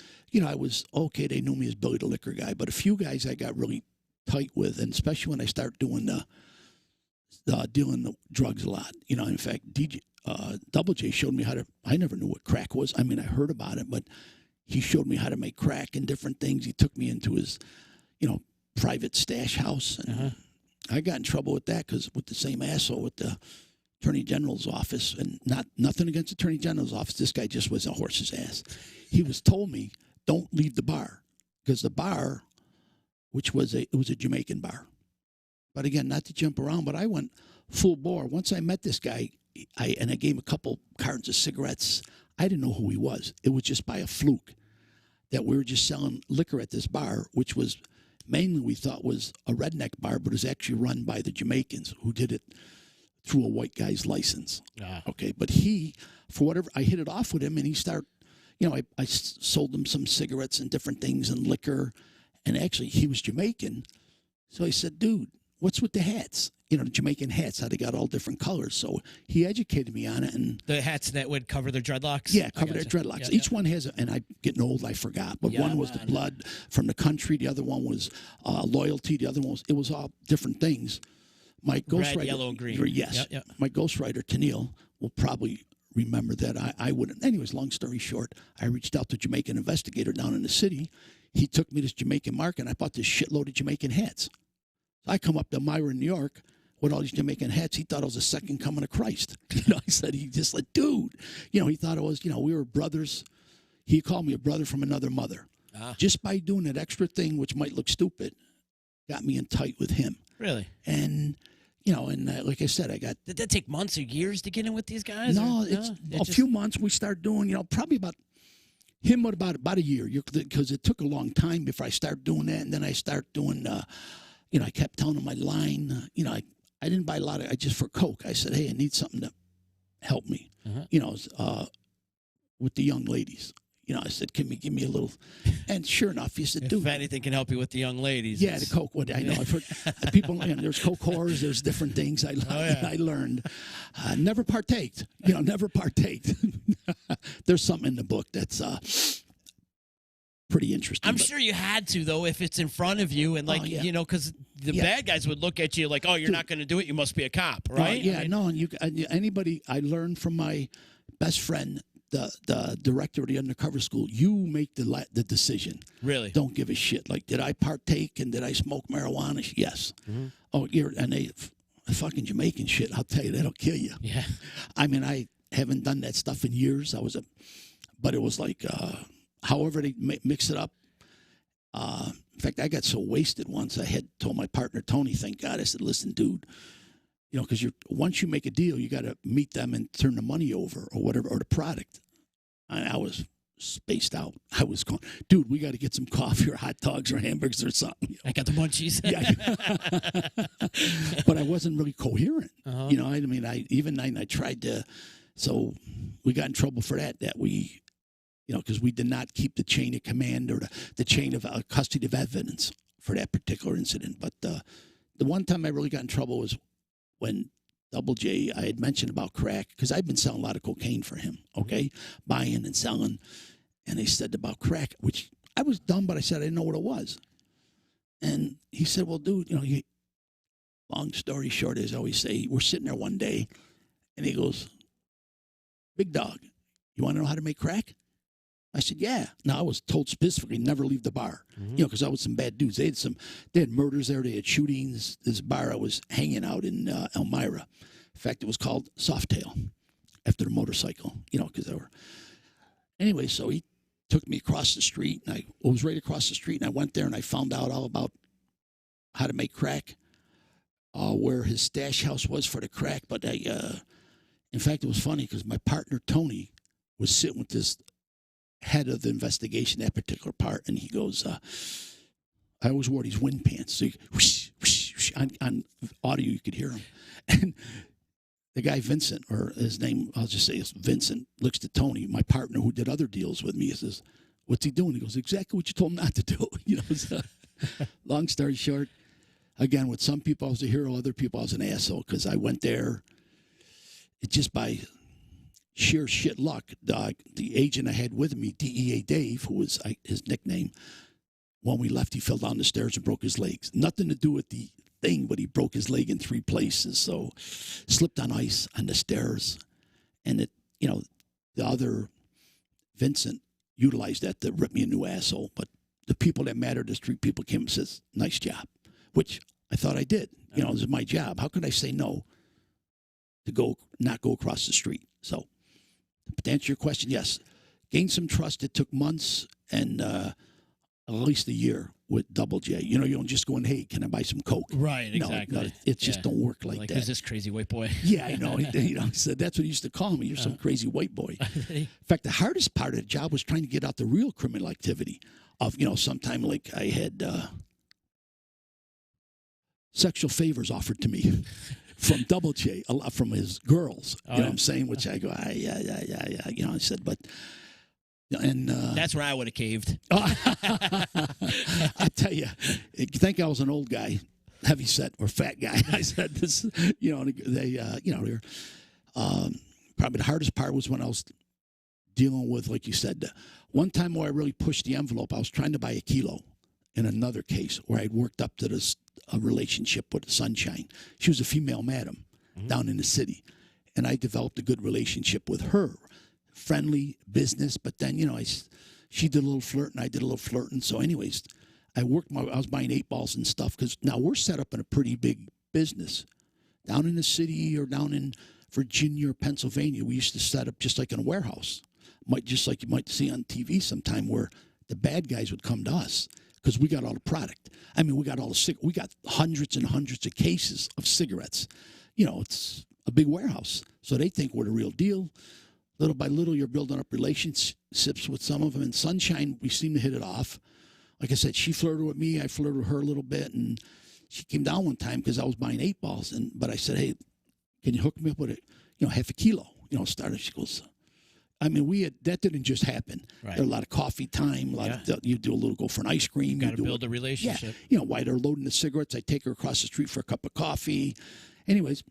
I was okay. They knew me as Billy the Liquor Guy, but a few guys I got really tight with, and especially when I start doing dealing the drugs a lot. In fact, Double J showed me how to. I never knew what crack was. I mean, I heard about it, but he showed me how to make crack and different things. He took me into his, private stash house, and I got in trouble with that because with the same asshole with the Attorney General's office, and nothing against the Attorney General's office. This guy just was a horse's ass. He told me, don't leave the bar, because the bar, which was a Jamaican bar. But again, not to jump around, but I went full bore. Once I met this guy, I gave him a couple cartons of cigarettes. I didn't know who he was. It was just by a fluke that we were just selling liquor at this bar, which was mainly we thought was a redneck bar, but it was actually run by the Jamaicans who did it through a white guy's license. Okay, but for whatever, I hit it off with him, and he started, I sold him some cigarettes and different things and liquor, and actually he was Jamaican. So I said, dude, what's with the hats? The Jamaican hats, how they got all different colors. So he educated me on it. And the hats that would cover their dreadlocks? Yeah, cover their dreadlocks. Each one has, and I'm getting old, I forgot. But one was the blood from the country. The other one was loyalty. The other one it was all different things. My ghostwriter. Red, yellow, and green. Yes. Yep. My ghostwriter, Tennille, will probably remember that. I wouldn't. Anyways, long story short, I reached out to a Jamaican investigator down in the city. He took me to this Jamaican market, and I bought this shitload of Jamaican hats. I come up to Myra, New York, with all these Jamaican hats. He thought I was the second coming of Christ. I said, he just like, dude, he thought it was, we were brothers. He called me a brother from another mother. Just by doing that extra thing, which might look stupid, got me in tight with him. Really? And, like I said, I got. Did that take months or years to get in with these guys? No, it's a few months. We started doing, probably about a year, because it took a long time before I started doing that. And then I started doing, I kept telling him my line, I didn't buy a lot just for Coke. I said, hey, I need something to help me, with the young ladies. I said, can you give me a little? And sure enough, he said, dude. If anything can help you with the young ladies. Yeah, the Coke. I know. I've heard people, there's Coke whores, there's different things I learned. Never partaked, never partaked. There's something in the book that's pretty interesting. I'm sure you had to, though, if it's in front of you. And, because the bad guys would look at you like, oh, you're not going to do it. You must be a cop, right? And anybody, I learned from my best friend, the director of the Undercover school, you make the decision. Really? Don't give a shit. Like, did I partake and did I smoke marijuana? Yes. Mm-hmm. Oh, and they fucking Jamaican shit, I'll tell you, that'll kill you. Yeah. I mean, I haven't done that stuff in years. But it was like, however they mix it up. In fact, I got so wasted once. I had told my partner, Tony, thank God, I said, listen, dude, because once you make a deal, you got to meet them and turn the money over or whatever, or the product. And I was spaced out. I was going, dude, we got to get some coffee or hot dogs or hamburgers or something. I got the munchies. But I wasn't really coherent. I tried to, so we got in trouble for that we, because we did not keep the chain of command or the chain of custody of evidence for that particular incident. But the one time I really got in trouble was when Double J, I had mentioned about crack, because I've been selling a lot of cocaine for him, okay? Buying and selling. And they said about crack, which I was dumb, but I said I didn't know what it was. And he said, well, dude, long story short, as I always say, we're sitting there one day, and he goes, big dog, you want to know how to make crack? I said, yeah. Now, I was told specifically never leave the bar, because I was some bad dudes. They had murders there. They had shootings. This bar I was hanging out in Elmira. In fact, it was called Softail after the motorcycle, because they were. Anyway, so he took me across the street, and I was right across the street, and I went there, and I found out all about how to make crack, where his stash house was for the crack. But in fact, it was funny because my partner, Tony, was sitting with this head of the investigation, that particular part, and he goes, I always wore these wind pants. So whoosh, whoosh, whoosh, on audio, you could hear him. And the guy, Vincent, or his name, I'll just say it's Vincent, looks to Tony, my partner who did other deals with me. He says, what's he doing? He goes, exactly what you told him not to do. So, long story short, again, with some people I was a hero, other people I was an asshole, because I went there, it just by sheer shit luck, the agent I had with me, DEA Dave, who was his nickname, when we left, he fell down the stairs and broke his legs. Nothing to do with the thing, but he broke his leg in 3 places. So slipped on ice on the stairs. And the other Vincent utilized that to rip me a new asshole. But the people that mattered, the street people came and says, nice job, which I thought I did. This is my job. How could I say no to not go across the street? So, but to answer your question, yes, gained some trust. It took months and at least a year with Double J. You don't just go and, hey, can I buy some Coke? Right, exactly. No, it just don't work like that. Who's this crazy white boy? Yeah, I know. So that's what he used to call me. You're some crazy white boy. In fact, the hardest part of the job was trying to get out the real criminal activity of, sometime like I had sexual favors offered to me. From Double J, a lot from his girls, you know what I'm saying? Which I go, yeah. I said, but, and. That's where I would have caved. I tell you think I was an old guy, heavy set or fat guy. I said this, they're, probably the hardest part was when I was dealing with, like you said, one time where I really pushed the envelope, I was trying to buy a kilo in another case where I'd worked up to a relationship with Sunshine. She was a female madam down in the city. And I developed a good relationship with her. Friendly business, but then, she did a little flirting, I did a little flirting. So anyways, I was buying 8 balls and stuff because now we're set up in a pretty big business. Down in the city or down in Virginia or Pennsylvania, we used to set up just like in a warehouse. Just like you might see on TV sometime where the bad guys would come to us. Because we got all the product. I mean, we got hundreds and hundreds of cases of cigarettes. It's a big warehouse. So they think we're the real deal. Little by little, you're building up relationships with some of them. And Sunshine, we seem to hit it off. Like I said, she flirted with me. I flirted with her a little bit. And she came down one time because I was buying 8 balls. But I said, hey, can you hook me up with half a kilo? Started. She goes, I mean, that didn't just happen. Right. There was a lot of coffee time. You do a little go for an ice cream. Got to build a relationship. Yeah. While they're loading the cigarettes, I take her across the street for a cup of coffee. Anyways,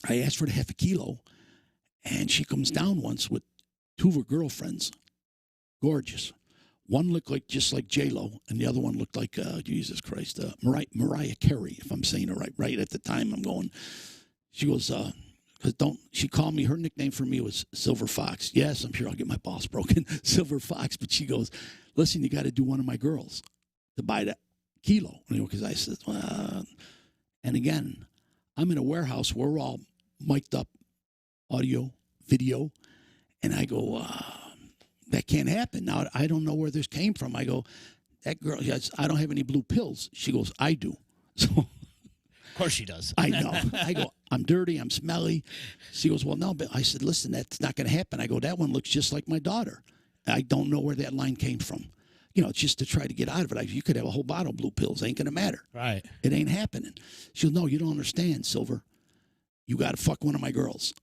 I asked for the half a kilo, and she comes down once with 2 of her girlfriends, gorgeous. One looked just like J-Lo, and the other one looked like Jesus Christ, Mariah Carey, if I'm saying it right. Right at the time, I'm going. She goes. She called me, her nickname for me was Silver Fox. Yes, I'm sure I'll get my balls broken, Silver Fox. But she goes, listen, you got to do one of my girls to buy that kilo. Because I said, well, and again, I'm in a warehouse where we're all mic'd up, audio, video. And I go, that can't happen. Now, I don't know where this came from. I go, that girl, yes, I don't have any blue pills. She goes, I do. So. Of course she does. I know. I go, I'm dirty, I'm smelly. She goes, well, no, but I said, listen, that's not going to happen. I go, that one looks just like my daughter. I don't know where that line came from. It's just to try to get out of it. You could have a whole bottle of blue pills. Ain't going to matter. Right. It ain't happening. She goes, no, you don't understand, Silver. You got to fuck one of my girls.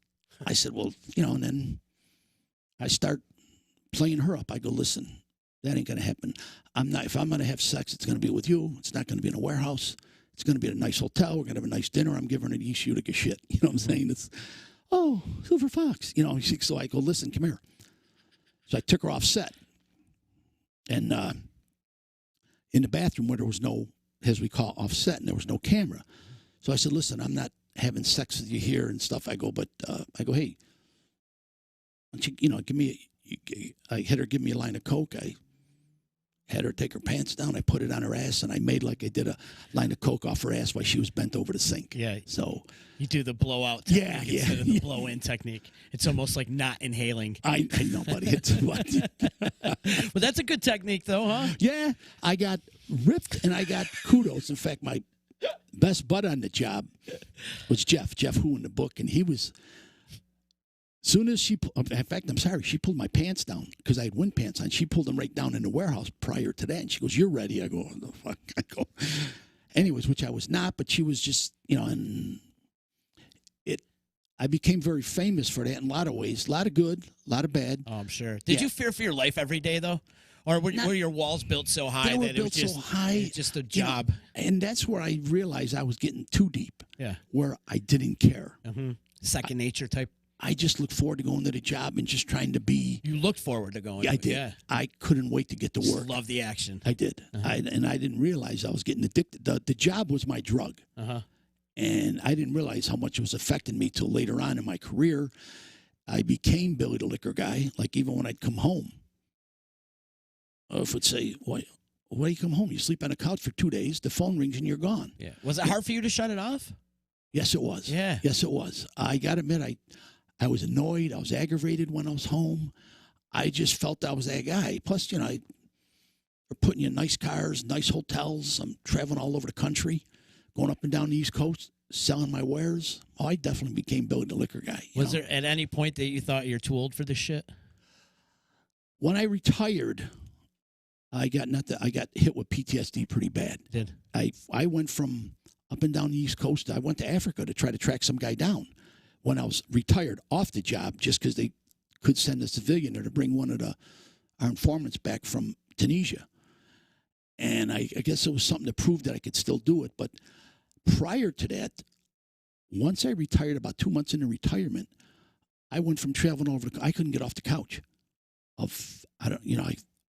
I said, well, and then I start playing her up. I go, listen, That ain't going to happen. I'm not. If I'm going to have sex, it's going to be with you. It's not going to be in a warehouse. It's going to be at a nice hotel. We're going to have a nice dinner. I'm giving her the issue to shit. You know what I'm saying? It's, oh, Silver Fox. You know, so I go, listen, come here. So I took her off set. And in the bathroom where there was no, as we call offset, and there was no camera. So I said, listen, I'm not having sex with you here and stuff. I go, but I go, hey, why don't you know, give me, I had her give me a line of Coke. I had her take her pants down. I put it on her ass, and I made like I did a line of Coke off her ass while she was bent over the sink. Yeah. So you do the blowout technique instead of the blow-in technique. It's almost like not inhaling. I know, buddy. It's what. But that's a good technique, though, huh? Yeah. I got ripped, and I got kudos. In fact, my best bud on the job was Jeff Who in the book, and he was. Soon as she, in fact, I'm sorry, she pulled my pants down because I had wind pants on. She pulled them right down in the warehouse prior to that. And she goes, "You're ready." I go, "What the fuck?" I go, anyways, which I was not, but she was just, you know, and I became very famous for that in a lot of ways. A lot of good, a lot of bad. Oh, I'm sure. Did you fear for your life every day, though? Or were your walls built so high that it was just a job? You know, and that's where I realized I was getting too deep. Yeah. Where I didn't care. Mm-hmm. Second nature type. I just looked forward to going to the job and just trying to be. You looked forward to going. Yeah, I did. Yeah. I couldn't wait to get to work. Love the action. I did. And I didn't realize I was getting addicted. The job was my drug. And I didn't realize how much it was affecting me till later on in my career. I became Billy the Liquor Guy. Like even when I'd come home, if would say, "Why do you come home? You sleep on a couch for 2 days. The phone rings and you're gone." Yeah. Was it hard for you to shut it off? Yes, it was. Yeah. Yes, it was. I got to admit, I was annoyed. I was aggravated when I was home. I just felt I was that guy. Plus, you know, we're putting you in nice cars, nice hotels. I'm traveling all over the country, going up and down the East Coast, selling my wares. Oh, I definitely became Billy the Liquor Guy. Was there at any point that you thought you're too old for this shit? When I retired, I got hit with PTSD pretty bad. Did I went from up and down the East Coast. I went to Africa to try to track some guy down when I was retired off the job, just because they could send a civilian there to bring one of our informants back from Tunisia. And I guess it was something to prove that I could still do it. But prior to that, once I retired, about 2 months into retirement, I went from traveling over. I couldn't get off the couch.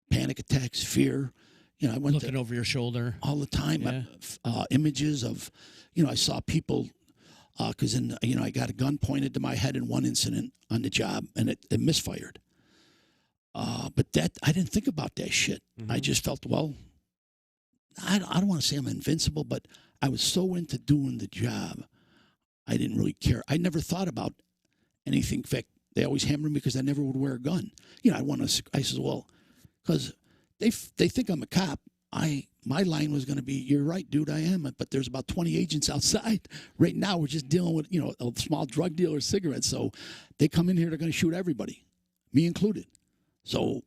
Panic attacks, fear. You know, I went looking over your shoulder all the time. Yeah. Images of, you know, I saw people. Because I got a gun pointed to my head in one incident on the job, and it misfired. But that I didn't think about that shit. I just felt, well, I don't want to say I'm invincible, but I was so into doing the job, I didn't really care. I never thought about anything. In fact, they always hammered me because I never would wear a gun. You know, I said, well, because they think I'm a cop. My line was going to be, "You're right, dude, I am. But there's about 20 agents outside. Right now, we're just dealing with, you know, a small drug dealer, cigarettes. So they come in here, they're going to shoot everybody, me included." So,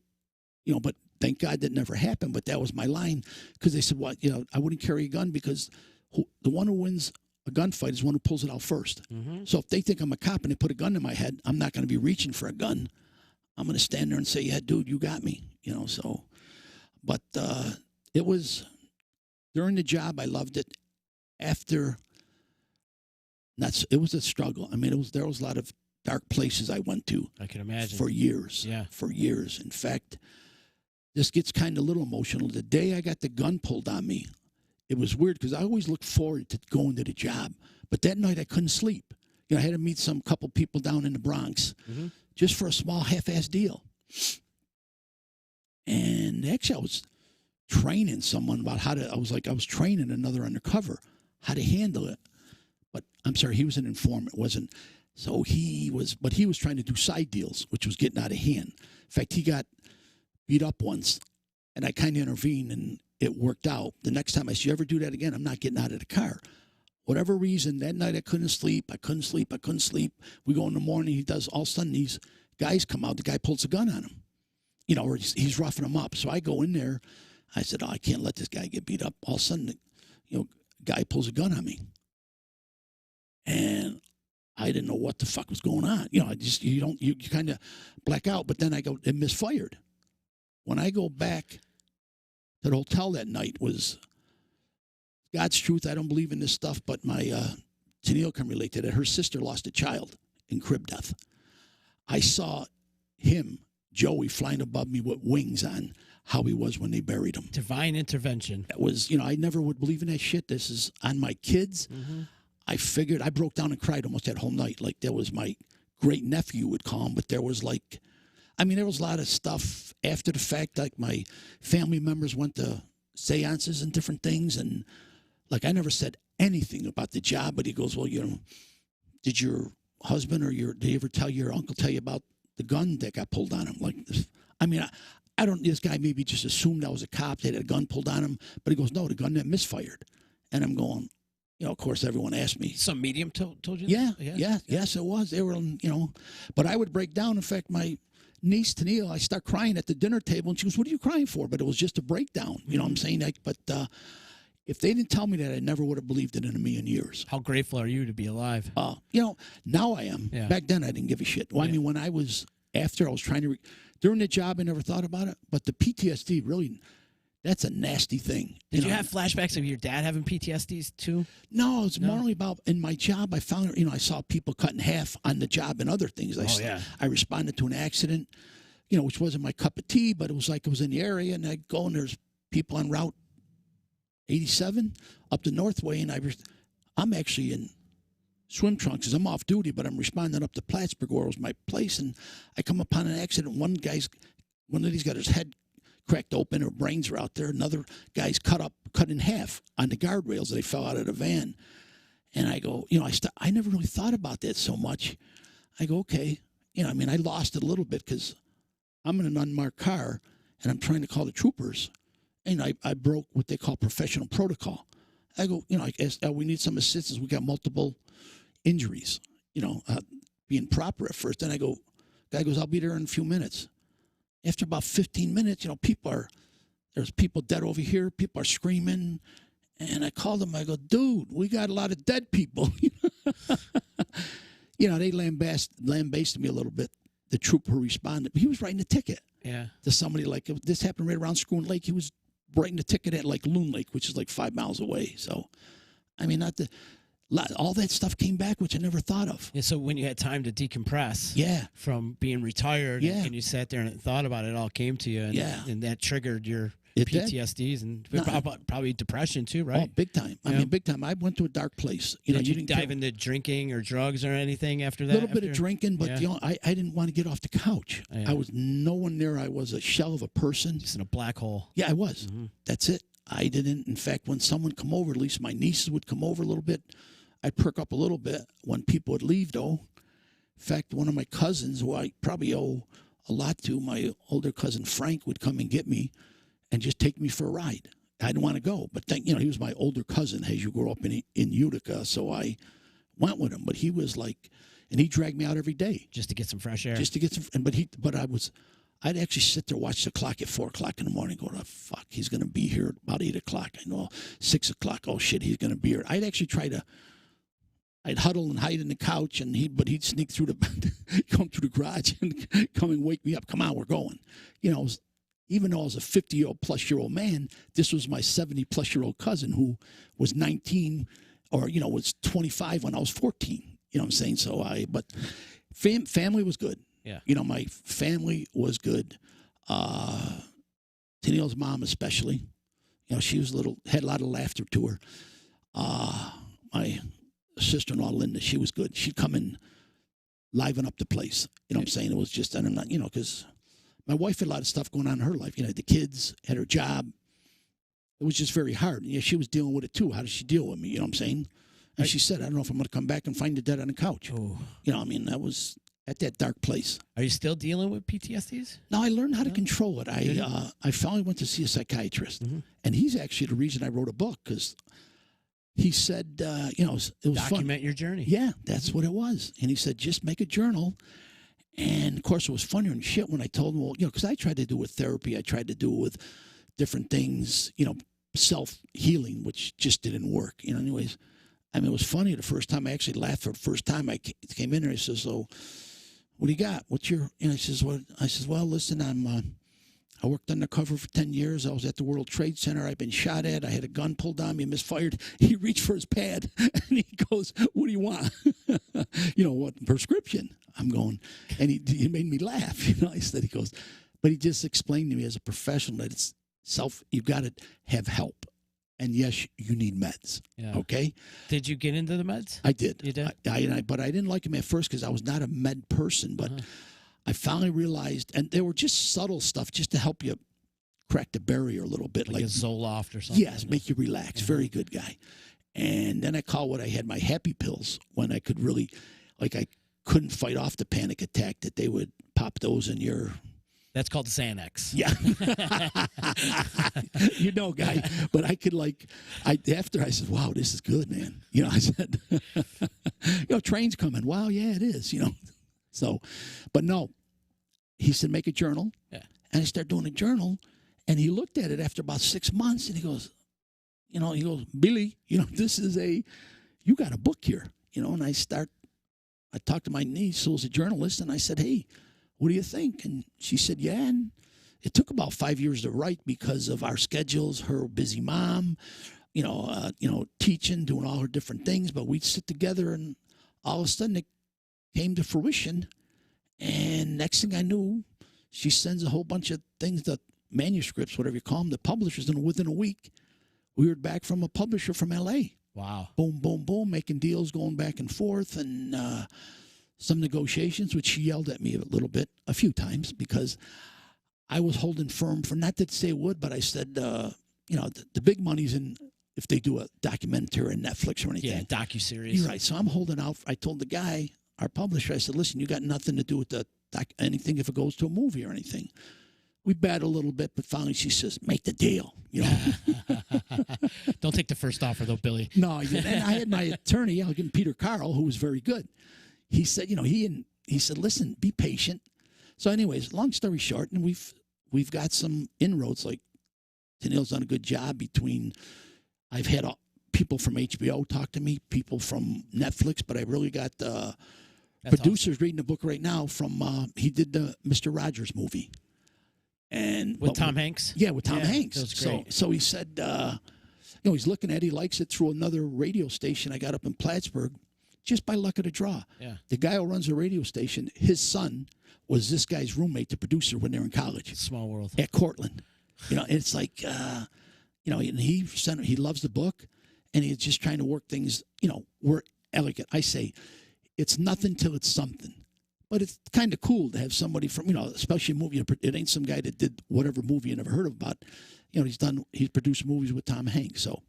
you know, but thank God that never happened. But that was my line because they said, "Well, you know, I wouldn't carry a gun because the one who wins a gunfight is the one who pulls it out first. So if they think I'm a cop and they put a gun in my head, I'm not going to be reaching for a gun. I'm going to stand there and say, 'Yeah, dude, you got me.'" You know, so, but it was during the job. I loved it. After, it was a struggle. I mean, there was a lot of dark places I went to. I can imagine. For years. Yeah. For years. In fact, this gets kind of a little emotional. The day I got the gun pulled on me, it was weird because I always looked forward to going to the job. But that night I couldn't sleep. You know, I had to meet some couple people down in the Bronx just for a small half-ass deal. And actually I was training someone about I was training another undercover, how to handle it. But I'm sorry, he was an informant, wasn't. So he was trying to do side deals, which was getting out of hand. In fact, he got beat up once, and I kind of intervened, and it worked out. The next time I said, "You ever do that again, I'm not getting out of the car." Whatever reason, that night I couldn't sleep. We go in the morning, all of a sudden these guys come out, the guy pulls a gun on him. You know, or he's roughing him up. So I go in there. I said, "Oh, I can't let this guy get beat up." All of a sudden, guy pulls a gun on me. And I didn't know what the fuck was going on. You know, you kind of black out, but then I go, it misfired. when I go back to the hotel that night was God's truth. I don't believe in this stuff, but my Tennille can relate to that. Her sister lost a child in crib death. I saw him, Joey, flying above me with wings on, how he was when they buried him. Divine intervention. That was, I never would believe in that shit. This is on my kids. Mm-hmm. I figured, I broke down and cried almost that whole night. Like, there was my great nephew would call him, but there was like, there was a lot of stuff after the fact. Like, my family members went to seances and different things. And like, I never said anything about the job, but he goes, well, did your husband or did he ever tell your uncle tell you about the gun that got pulled on him? Like, I don't, this guy maybe just assumed I was a cop that had a gun pulled on him, but he goes, no, the gun that misfired. And I'm going, of course, everyone asked me. Some medium told you that? Yeah. Yes, it was. They were, but I would break down. In fact, my niece, Tennille, I start crying at the dinner table, and she goes, what are you crying for? But it was just a breakdown. You know what I'm saying? But if they didn't tell me that, I never would have believed it in a million years. How grateful are you to be alive? Now I am. Yeah. Back then, I didn't give a shit. Well, when I was trying to, during the job, I never thought about it. But the PTSD, really, that's a nasty thing. Did you have flashbacks of your dad having PTSDs too? No, it's more about, in my job, I found, I saw people cut in half on the job and other things. I responded to an accident, which wasn't my cup of tea, but it was like it was in the area, and I'd go, and there's people on Route 87 up the Northway, and I'm actually in swim trunks because I'm off duty, but I'm responding up to Plattsburgh, where was my place, and I come upon an accident. One of these got his head cracked open, her brains are out there. Another guy's cut in half on the guardrails. They fell out of the van. And I go, I never really thought about that so much. I go, okay. I lost it a little bit because I'm in an unmarked car, and I'm trying to call the troopers. And I broke what they call professional protocol. I go, I guess we need some assistance. We got multiple injuries, being proper at first. Then guy goes, I'll be there in a few minutes. After about 15 minutes, there's people dead over here. People are screaming. And I called him. I go, dude, we got a lot of dead people. They lambasted me a little bit. The trooper who responded, he was writing a ticket. Yeah. To somebody like, this happened right around Screwen Lake. He was writing a ticket at like Loon Lake, which is like 5 miles away. So, all that stuff came back, which I never thought of. Yeah, so when you had time to decompress from being retired and you sat there and thought about it, it all came to you. And, and that triggered your PTSDs and probably depression too, right? Oh, big time. Big time. I went to a dark place. Did you dive into drinking or drugs or anything after that? A little bit of drinking, but I didn't want to get off the couch. Yeah. I was no one there. I was a shell of a person. Just in a black hole. Yeah, I was. Mm-hmm. That's it. I didn't. In fact, when someone come over, at least my nieces would come over a little bit, I'd perk up a little bit. When people would leave, though, in fact, one of my cousins, who I probably owe a lot to, my older cousin Frank, would come and get me and just take me for a ride. I didn't want to go, but he was my older cousin as you grew up in Utica, so I went with him. But he was like, and he dragged me out every day just to get some fresh air. I'd actually sit there, watch the clock at 4 o'clock in the morning, go, oh, fuck, he's going to be here about 8 o'clock. I know, 6 o'clock, oh shit, he's going to be here. I'd actually I'd huddle and hide in the couch, but he'd sneak through come through the garage and come and wake me up. Come on, we're going. Even though I was a 50-plus-year-old man, this was my 70-plus-year-old cousin who was 19 or, was 25 when I was 14. You know what I'm saying? So but family was good. Yeah. My family was good. Tennille's mom especially. She was had a lot of laughter to her. My sister-in-law, Linda, she was good. She'd come and liven up the place. You know what I'm saying? It was just, and I'm not, because my wife had a lot of stuff going on in her life. The kids, had her job. It was just very hard. She was dealing with it too. How does she deal with me? You know what I'm saying? And she said, I don't know if I'm going to come back and find you dead on the couch. Oh. That was at that dark place. Are you still dealing with PTSDs? No, I learned how to control it. I finally went to see a psychiatrist. Mm-hmm. And he's actually the reason I wrote a book, because he said, it was document fun. Your journey. Yeah, that's what it was. And he said, just make a journal. And, of course, it was funnier than shit when I told him, well, because I tried to do it with therapy. I tried to do it with different things, self-healing, which just didn't work. Anyways, it was funny the first time. I actually laughed for the first time I came in there. He says, so what do you got? What's your, and I says, well, listen, I'm I worked undercover for 10 years. I was at the World Trade Center. I've been shot at. I had a gun pulled on me, misfired. He reached for his pad, and he goes, what do you want? What prescription? I'm going, and he made me laugh. I said, he goes, but he just explained to me as a professional that it's you've got to have help. And yes, you need meds. Yeah. Okay. Did you get into the meds? I did. You did? But I didn't like them at first because I was not a med person. But I finally realized, and they were just subtle stuff just to help you crack the barrier a little bit. Like a Zoloft or something? Yes, make you relax. Very good guy. And then I called what I had my happy pills when I could really, I couldn't fight off the panic attack that they would pop those in your... That's called Xanax. Yeah. Guy. But I could after I said, wow, this is good, man. I said, train's coming. Wow, yeah, it is, So, but no, he said, make a journal. Yeah. And I started doing a journal, and he looked at it after about 6 months, and he goes, Billy, this is you got a book here, and I talked to my niece who was a journalist, and I said, hey, what do you think? And she said, yeah. And it took about 5 years to write because of our schedules, her busy mom, teaching, doing all her different things. But we'd sit together, and all of a sudden it came to fruition. And next thing I knew, she sends a whole bunch of things, the manuscripts, whatever you call them, the publishers. And within a week, we heard back from a publisher from L.A. Wow. Boom, boom, boom, making deals, going back and forth, and some negotiations, which she yelled at me a few times, because I was holding firm for, not to say would, but I said, the big money's in if they do a documentary on Netflix or anything. Yeah, docuseries. You're right. So I'm holding out. I told the guy, our publisher, I said, listen, you got nothing to do with anything if it goes to a movie or anything. We battled a little bit, but finally she says, make the deal. Don't take the first offer, though, Billy. No, and I had my attorney, Peter Carl, who was very good. He said, he said, listen, be patient. So anyways, long story short, and we've got some inroads. Like, Tennille's done a good job I've had people from HBO talk to me, people from Netflix, but I really got producers reading the book right now from, he did the Mr. Rogers movie. And with Tom Hanks? Yeah, with Tom Hanks. That was great. So he said, he's looking at it, he likes it through another radio station I got up in Plattsburgh, just by luck of the draw. Yeah. The guy who runs the radio station, his son was this guy's roommate, the producer, when they were in college. Small world. At Cortland. And it's like, and he loves the book, and he's just trying to work things, we're elegant. I say, it's nothing till it's something. But it's kind of cool to have somebody from, especially a movie. It ain't some guy that did whatever movie you never heard of about. He's produced movies with Tom Hanks. So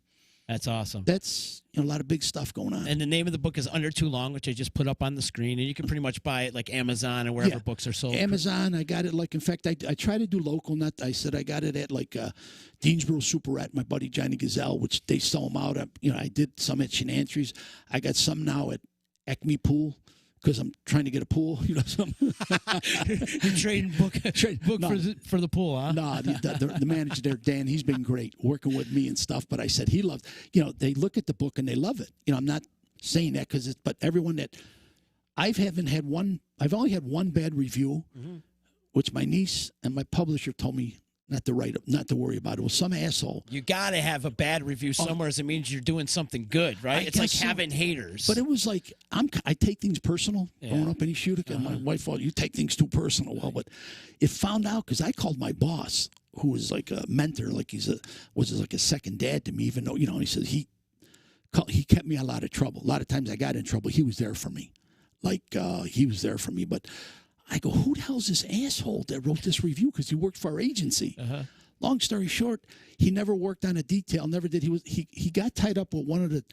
that's awesome. That's a lot of big stuff going on. And the name of the book is Under Too Long, which I just put up on the screen. And you can pretty much buy it like Amazon or wherever books are sold. Amazon, I got it in fact, I try to do local. I said I got it at Deansboro Superette, my buddy Johnny Gazelle, which they sell them out. I did some at Shenantries. I got some now at Acme Pool, because I'm trying to get a pool, You're trading book no, for the pool, huh? No, the manager there, Dan, he's been great working with me and stuff. But I said he loved, they look at the book and they love it. I'm not saying that but everyone that I've only had one bad review, which my niece and my publisher told me not to worry about it. It was some asshole. You got to have a bad review somewhere, as it means you're doing something good, right? It's like having haters. But it was like, I take things personal growing up in East Utica. My wife thought, you take things too personal. Well, but it found out because I called my boss, who was like a mentor, like was like a second dad to me, even though, he said he kept me out of a lot of trouble. A lot of times I got in trouble. He was there for me. He was there for me. But I go, who the hell's this asshole that wrote this review? Because he worked for our agency. Long story short, he never worked on a detail. Never did. He got tied up with one of the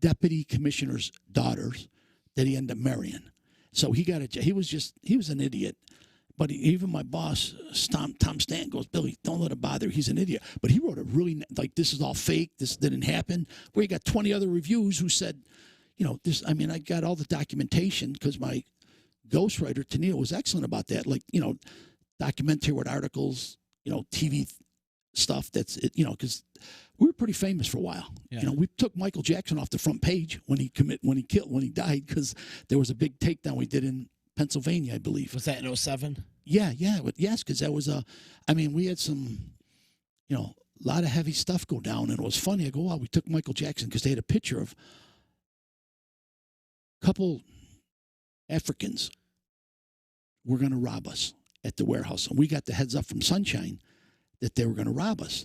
deputy commissioner's daughters that he ended up marrying. So he was an idiot. But even my boss, Tom Stanton, goes, Billy, don't let him bother. He's an idiot. But he wrote a really, this is all fake. This didn't happen. Where he got 20 other reviews who said, I got all the documentation because my ghostwriter, Tennille, was excellent about that. Documentary with articles, TV stuff. That's it, because we were pretty famous for a while. Yeah. We took Michael Jackson off the front page when he died, because there was a big takedown we did in Pennsylvania, I believe. Was that in 07? Yeah, yes, because that was we had some, a lot of heavy stuff go down, and it was funny. I go, wow, we took Michael Jackson because they had a picture of a couple Africans were going to rob us at the warehouse, and we got the heads up from Sunshine that they were going to rob us.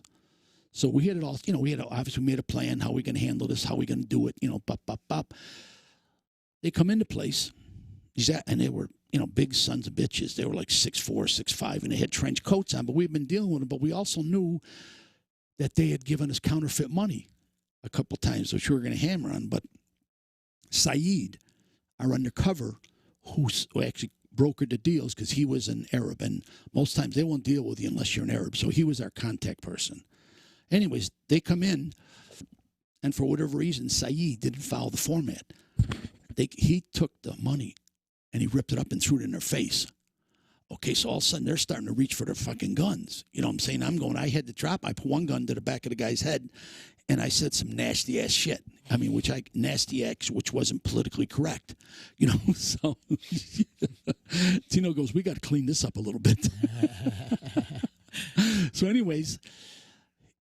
So we had it all, we had obviously made a plan, how we going to handle this, how we going to do it, bop. They come into place, and they were, big sons of bitches. They were like 6'4", 6'5", and they had trench coats on, but we've been dealing with them. But we also knew that they had given us counterfeit money a couple times, which we were going to hammer on. But Saeed, our undercover, who actually brokered the deals, because he was an Arab, and most times they won't deal with you unless you're an Arab. So he was our contact person. Anyways, they come in, and for whatever reason, Saeed didn't follow the format. He took the money, and he ripped it up and threw it in their face. Okay, so all of a sudden, they're starting to reach for their fucking guns. You know what I'm saying? I had to drop. I put one gun to the back of the guy's head, and I said some nasty-ass shit. Which wasn't politically correct. So Tino goes, we got to clean this up a little bit. So anyways,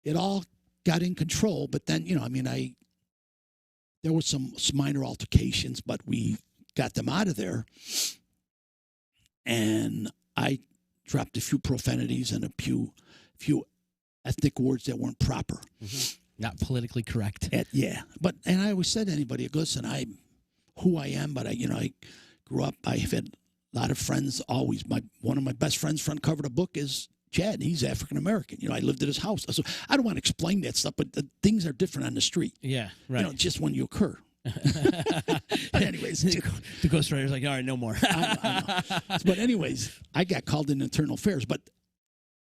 it all got in control, but then, there were some minor altercations, but we got them out of there. And I dropped a few profanities and a few ethnic words that weren't proper. Mm-hmm. Not politically correct. And I always said to anybody, listen, I'm who I am, but I grew up, I've had a lot of friends always. One of my best friends front cover of the book is Chad. He's African American. I lived at his house. So I don't want to explain that stuff, but things are different on the street. Yeah, right. Just when you occur. But anyways, the ghostwriter's like, all right, no more. I know. But anyways, I got called in internal affairs. But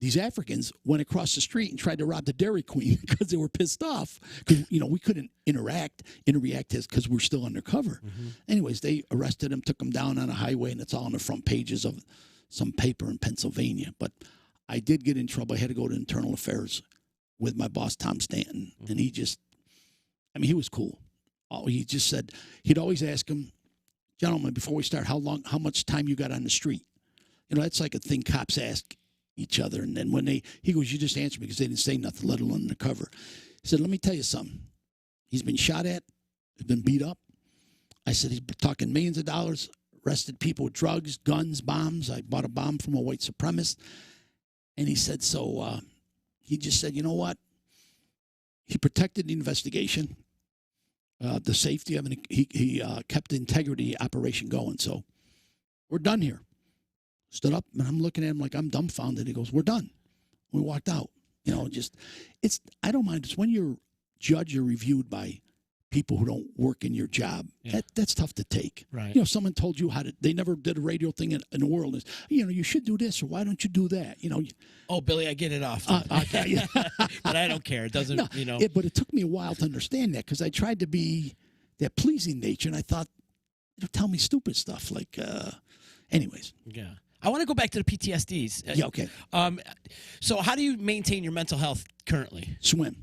these Africans went across the street and tried to rob the Dairy Queen because they were pissed off. Because we couldn't interact because we're still undercover. Mm-hmm. Anyways, they arrested him, took him down on a highway, and it's all on the front pages of some paper in Pennsylvania. But I did get in trouble. I had to go to internal affairs with my boss, Tom Stanton. And he just, he was cool. He just said, he'd always ask him, gentlemen, before we start, how much time you got on the street? That's like a thing cops ask each other. And then he goes, you just answer me because they didn't say nothing, let alone undercover. He said, let me tell you something. He's been shot at, he's been beat up. I said, he's been talking millions of dollars, arrested people with drugs, guns, bombs. I bought a bomb from a white supremacist. And he said, he just said, you know what? He protected the investigation, the safety of it. He kept the integrity operation going. So we're done here. Stood up, and I'm looking at him like I'm dumbfounded. He goes, we're done. We walked out. I don't mind. It's when you're judged or reviewed by people who don't work in your job. Yeah. That's tough to take. Right. Someone told you they never did a radio thing in the world. Is, you should do this, or why don't you do that? Oh, Billy, I get it off. Okay. But I don't care. It doesn't, but it took me a while to understand that because I tried to be that pleasing nature, and I thought, it'll tell me stupid stuff like, anyways. Yeah. I want to go back to the PTSDs. Yeah, okay. So how do you maintain your mental health currently? Swim.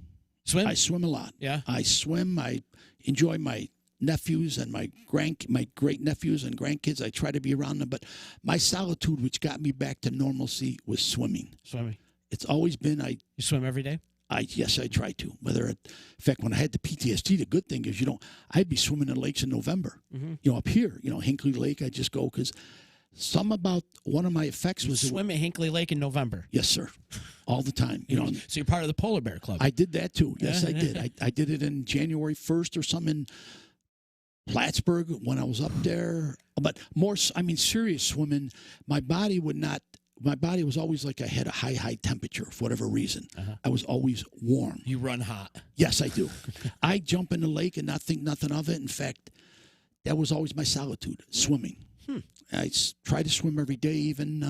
I swim a lot. Yeah. I swim. I enjoy my nephews and my great nephews and grandkids. I try to be around them. But my solitude, which got me back to normalcy, was swimming. Swimming. It's always been. You swim every day? Yes, I try to. In fact, when I had the PTSD, the good thing is, I'd be swimming in lakes in November. Mm-hmm. Up here, Hinkley Lake, I just go because one of my effects was swim at Hinkley Lake in November. Yes, sir, all the time. So you're part of the Polar Bear Club. I did that too. Yes, I did. I did it in January 1st or something in Plattsburgh when I was up there. But more, serious swimming. My body was always like I had a high temperature for whatever reason. Uh-huh. I was always warm. You run hot. Yes, I do. I jump in the lake and not think nothing of it. In fact, that was always my solitude, swimming. I try to swim every day, even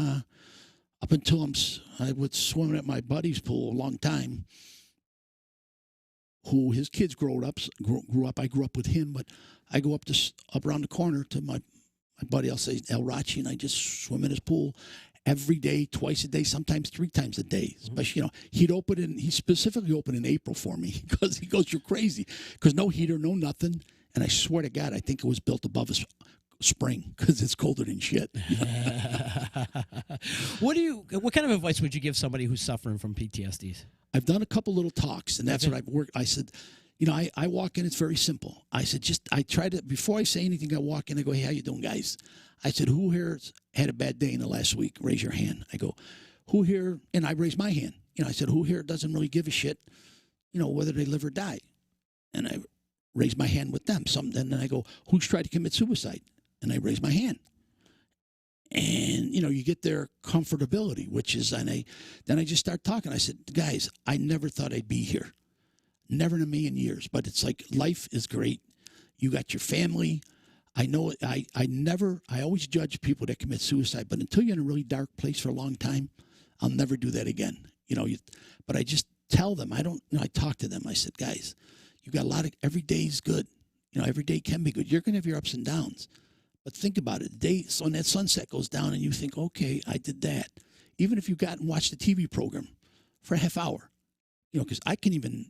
up until I would swim at my buddy's pool a long time, who his kids grew up. I grew up with him, but I go up around the corner to my buddy, I'll say El Rachi, and I just swim in his pool every day, twice a day, sometimes 3 times a day. Especially, he specifically opened in April for me because he goes, you're crazy. Because no heater, no nothing. And I swear to God, I think it was built above spring because it's colder than shit. What kind of advice would you give somebody who's suffering from PTSDs? I've done a couple little talks, and that's what I've worked. I said, I walk in, it's very simple. I said, I try to, before I say anything, I walk in, I go, hey, how you doing, guys? I said, who here's had a bad day in the last week? Raise your hand. I go, who here, and I raise my hand. I said, who here doesn't really give a shit, whether they live or die? And I raise my hand with them. And then I go, who's tried to commit suicide? And I raise my hand. And, you get their comfortability, which is, then I just start talking. I said, guys, I never thought I'd be here. Never in a million years. But it's like, life is great. You got your family. I know I always judge people that commit suicide, but until you're in a really dark place for a long time, I'll never do that again. But I just tell them, I talk to them. I said, guys, you got every day's good. Every day can be good. You're going to have your ups and downs. But think about it. So when that sunset goes down and you think, okay, I did that. Even if you got and watched the TV program for a half hour, because I can even,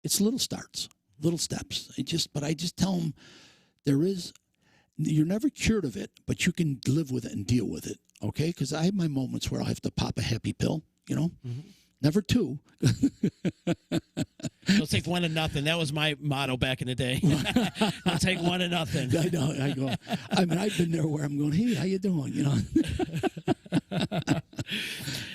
it's little starts, little steps. I just tell them you're never cured of it, but you can live with it and deal with it. Okay. Because I have my moments where I'll have to pop a happy pill, Mm-hmm. Never two. Don't take one to nothing. That was my motto back in the day. Don't take one to nothing. I know. I've been there where I'm going, hey, how you doing?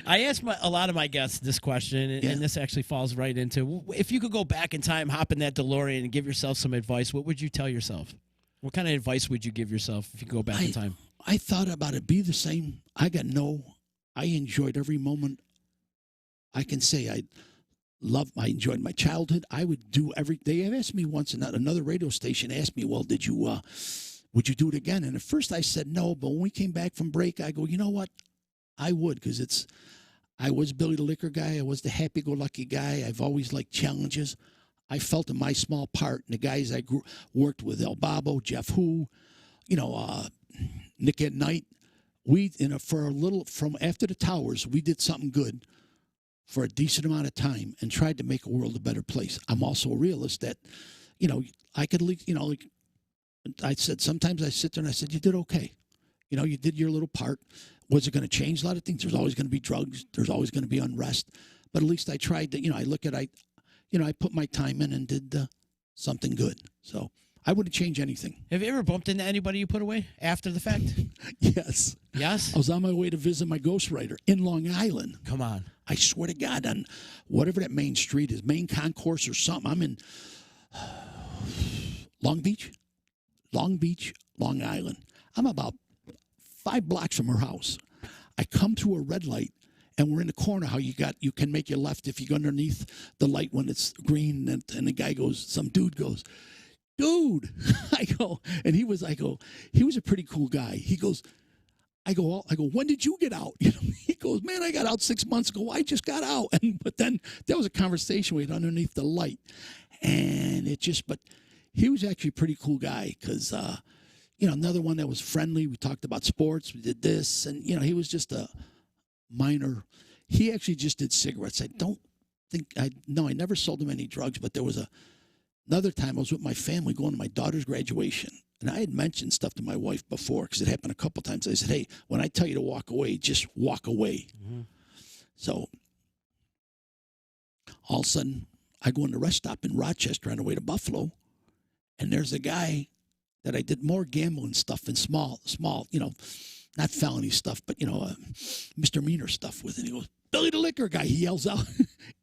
I ask a lot of my guests this question, and this actually falls right into, if you could go back in time, hop in that DeLorean and give yourself some advice, what would you tell yourself? What kind of advice would you give yourself if you could go back in time? I thought about it. Be the same. I enjoyed every moment. I can say I enjoyed my childhood. I would do they have asked me once, another radio station asked me, well, would you do it again? And at first I said no, but when we came back from break, I go, you know what? I would, because I was Billy the Liquor Guy. I was the happy-go-lucky guy. I've always liked challenges. I felt in my small part, and the guys I worked with, El Babo, Jeff Hu, Nick at Night, from after the Towers, we did something good for a decent amount of time and tried to make a world a better place. I'm also a realist that, I could, I said, sometimes I sit there and I said, you did okay. You did your little part. Was it going to change a lot of things? There's always going to be drugs. There's always going to be unrest. But at least I tried to, I put my time in and did something good. So I wouldn't change anything. Have you ever bumped into anybody you put away after the fact? Yes. Yes? I was on my way to visit my ghostwriter in Long Island. Come on. I swear to God, on whatever that main street is, main concourse or something. I'm in Long Beach, Long Island. I'm about 5 blocks from her house. I come through a red light, and we're in the corner. How you can make your left if you go underneath the light when it's green. And the guy goes, some dude goes, dude. He was a pretty cool guy. He goes, I go, when did you get out? He goes, man, I got out 6 months ago. I just got out. But then there was a conversation we had underneath the light. And but he was actually a pretty cool guy because, another one that was friendly. We talked about sports. We did this. And, he was just a minor. He actually just did cigarettes. I never sold him any drugs. But there was another time I was with my family going to my daughter's graduation. And I had mentioned stuff to my wife before because it happened a couple times. I said, hey, when I tell you to walk away, just walk away. Mm-hmm. So all of a sudden, I go in the rest stop in Rochester on the way to Buffalo, and there's a guy that I did more gambling stuff and small, not felony stuff, but, misdemeanor stuff with. And he goes, Billy the Liquor Guy. He yells out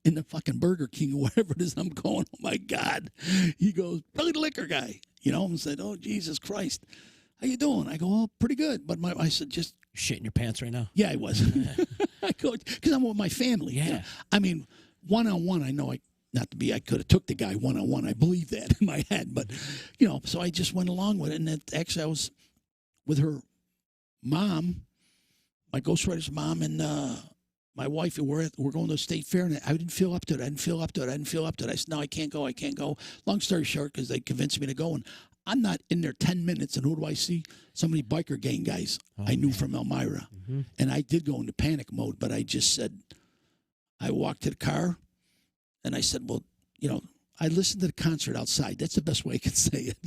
in the fucking Burger King or whatever it is. I'm going, oh, my God. He goes, Billy the Liquor Guy. And said, oh, Jesus Christ. How you doing? I go, oh, pretty good. But I said, just. Shitting your pants right now? Yeah, I was. I go, because I'm with my family. Yeah. One-on-one, I know I could have took the guy one-on-one. I believe that in my head. But, so I just went along with it. And actually I was with her mom, my ghostwriter's mom, and my wife, and we're going to the state fair, and I didn't feel up to it. I said, no, I can't go. Long story short, because they convinced me to go, and I'm not in there 10 minutes, and who do I see? So many biker gang guys I knew from Elmira. Mm-hmm. And I did go into panic mode, but I just said, I walked to the car, and I said, well, I listened to the concert outside. That's the best way I can say it,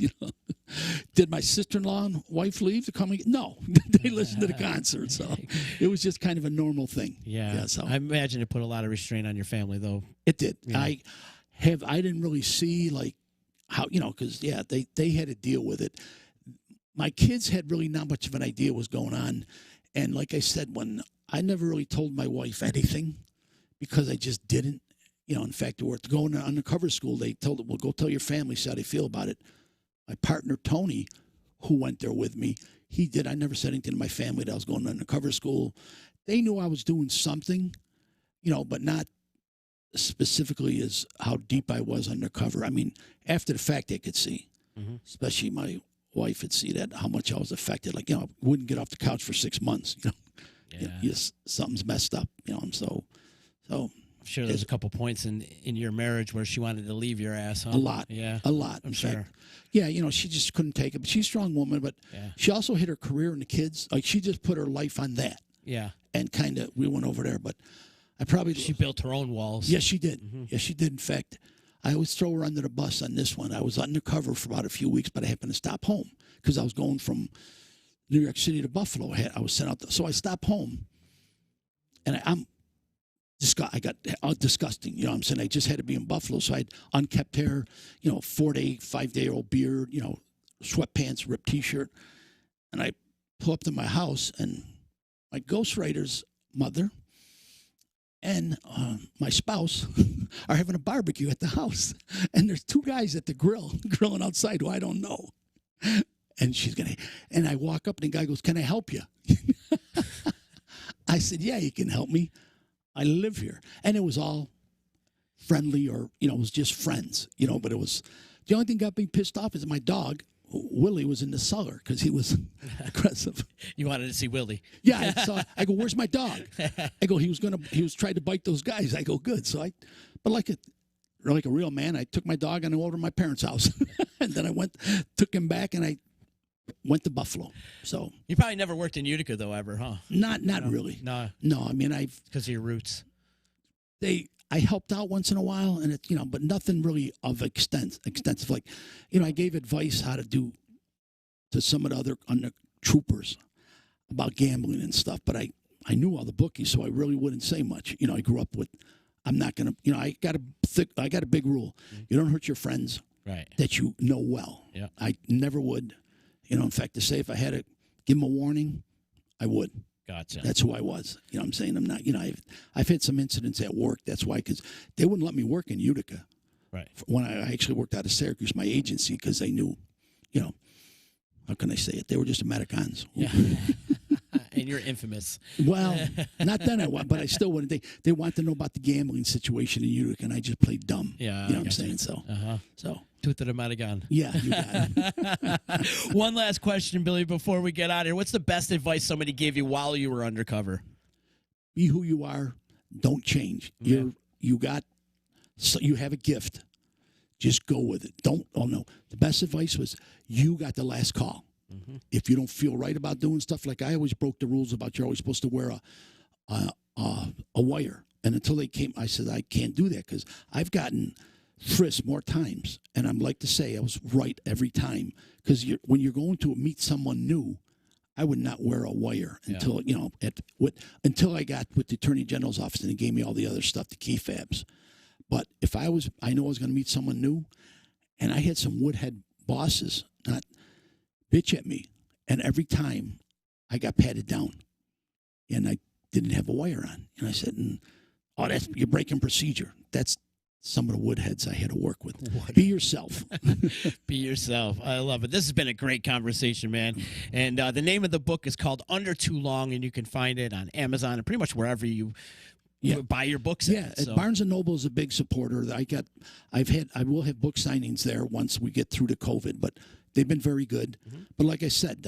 Did my sister-in-law and wife leave to come? No, they listened to the concert, so it was just kind of a normal thing. Yeah. So I imagine it put a lot of restraint on your family, though. it did. Yeah. I didn't really see like how because they had to deal with it. My kids had really not much of an idea what was going on, and like I said, when I never really told my wife anything because I just didn't. In fact, we're going to undercover school. They told them, well, go tell your family, see how they feel about it. My partner, Tony, who went there with me, he did. I never said anything to my family that I was going to undercover school. They knew I was doing something, but not specifically as how deep I was undercover. I mean, after the fact, they could see, especially my wife would see that, how much I was affected. Like, wouldn't get off the couch for 6 months, Yeah. Something's messed up, so. I'm sure there's a couple points in your marriage where she wanted to leave your ass, huh? A lot. Yeah. A lot. I'm In sure. fact, yeah, she just couldn't take it. But she's a strong woman, but she also hit her career and the kids. Like, she just put her life on that. Yeah. And kind of, we went over there. But She built her own walls. Yes, she did. Yes, she did. In fact, I always throw her under the bus on this one. I was undercover for about a few weeks, but I happened to stop home because I was going from New York City to Buffalo. I was sent out. So I stopped home. And I got disgusting. You know what I'm saying? I just had to be in Buffalo. So I had unkept hair, 5-day-old beard, sweatpants, ripped T-shirt. And I pull up to my house, and my ghostwriter's mother and my spouse are having a barbecue at the house. And there's 2 guys at the grill, grilling outside who I don't know. And and I walk up, and the guy goes, "Can I help you?" I said, "Yeah, you can help me. I live here." And it was all friendly, or, it was just friends, but it was, the only thing that got me pissed off is my dog, Willie, was in the cellar because he was aggressive. You wanted to see Willie. Yeah, I go, "Where's my dog?" I go, he was trying to bite those guys. I go, "Good." So but like a real man, I took my dog and I went over to my parents' house. And then I took him back, and I went to Buffalo. So You probably never worked in Utica, though, ever, huh? not really. No. No, I mean, Because of your roots. I helped out once in a while, and but nothing really of extensive. Like, I gave advice how to do to some of the other troopers about gambling and stuff. But I knew all the bookies, so I really wouldn't say much. I grew up with, I'm not gonna. I got a big rule. You don't hurt your friends, right, that you know well. Yeah. I never would. In fact, to say if I had to give them a warning, I would. Gotcha. That's who I was. You know what I'm saying? I'm not, I've had some incidents at work. That's why, because they wouldn't let me work in Utica. Right. When I actually worked out of Syracuse, my agency, because they knew, how can I say it? They were just Americans. Yeah. And you're infamous. Well, not then but I still wouldn't. They want to know about the gambling situation in Utica, and I just played dumb. Yeah. You know what I'm saying? So. So. Tooth of the might have gone. Yeah, you got it. One last question, Billy, before we get out of here. What's the best advice somebody gave you while you were undercover? Be who you are. Don't change. Yeah. You have a gift. Just go with it. No. The best advice was, you got the last call. Mm-hmm. If you don't feel right about doing stuff, like I always broke the rules about you're always supposed to wear a wire. And until they came, I said, I can't do that, because I've gotten frisked more times. And I'm like to say, I was right every time. Because when you're going to meet someone new, I would not wear a wire until, until I got with the Attorney General's office and they gave me all the other stuff, the key fabs. But if I knew I was going to meet someone new, and I had some woodhead bosses not bitch at me, and every time I got patted down, and I didn't have a wire on, and I said, you're breaking procedure. That's some of the woodheads I had to work with. What? Be yourself. Be yourself. I love it. This has been a great conversation, man. And the name of the book is called Under Too Long, and you can find it on Amazon and pretty much wherever you buy your books. So. Barnes & Noble is a big supporter. I will have book signings there once we get through the COVID, but they've been very good. Mm-hmm. But like I said,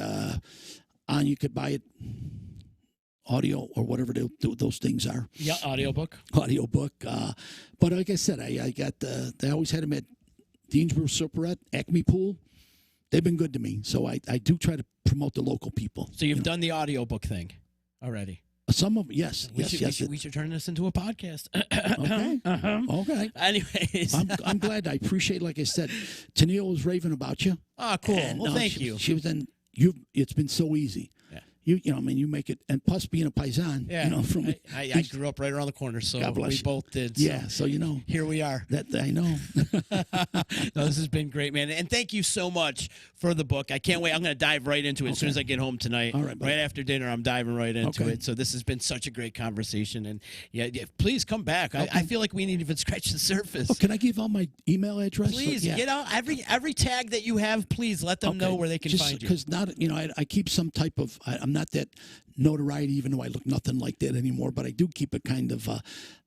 you could buy it audio or whatever those things are. Yeah, audiobook. But like I said, I always had them at Deansboro Superette, Acme Pool. They've been good to me. So I do try to promote the local people. So you've done the audiobook thing already. Some of yes, We should turn this into a podcast. Okay. Okay. Anyways, I'm glad. I appreciate. Like I said, Tennille was raving about you. oh, cool. And, Well, thank you. She was in. You. It's been so easy. Yeah. You know. I mean, you make it, and plus being a paisan. Yeah. You know, from I grew up right around the corner, so God bless we you. both did. So Yeah. So you know here we are. that I know. No, this has been great, man. And thank you so much for the book. I can't wait. I'm going to dive right into it as soon as I get home tonight. All right, buddy. Right after dinner, I'm diving right into Okay. it. So this has been such a great conversation. And yeah, please come back. I feel like we need to even scratch the surface. Oh, can I give out my email address? Please Yeah. get out every tag that you have. Please let them know where they can find you. Because not, you know, I keep some type of. I'm not that notoriety, even though I look nothing like that anymore. But I do keep a kind of.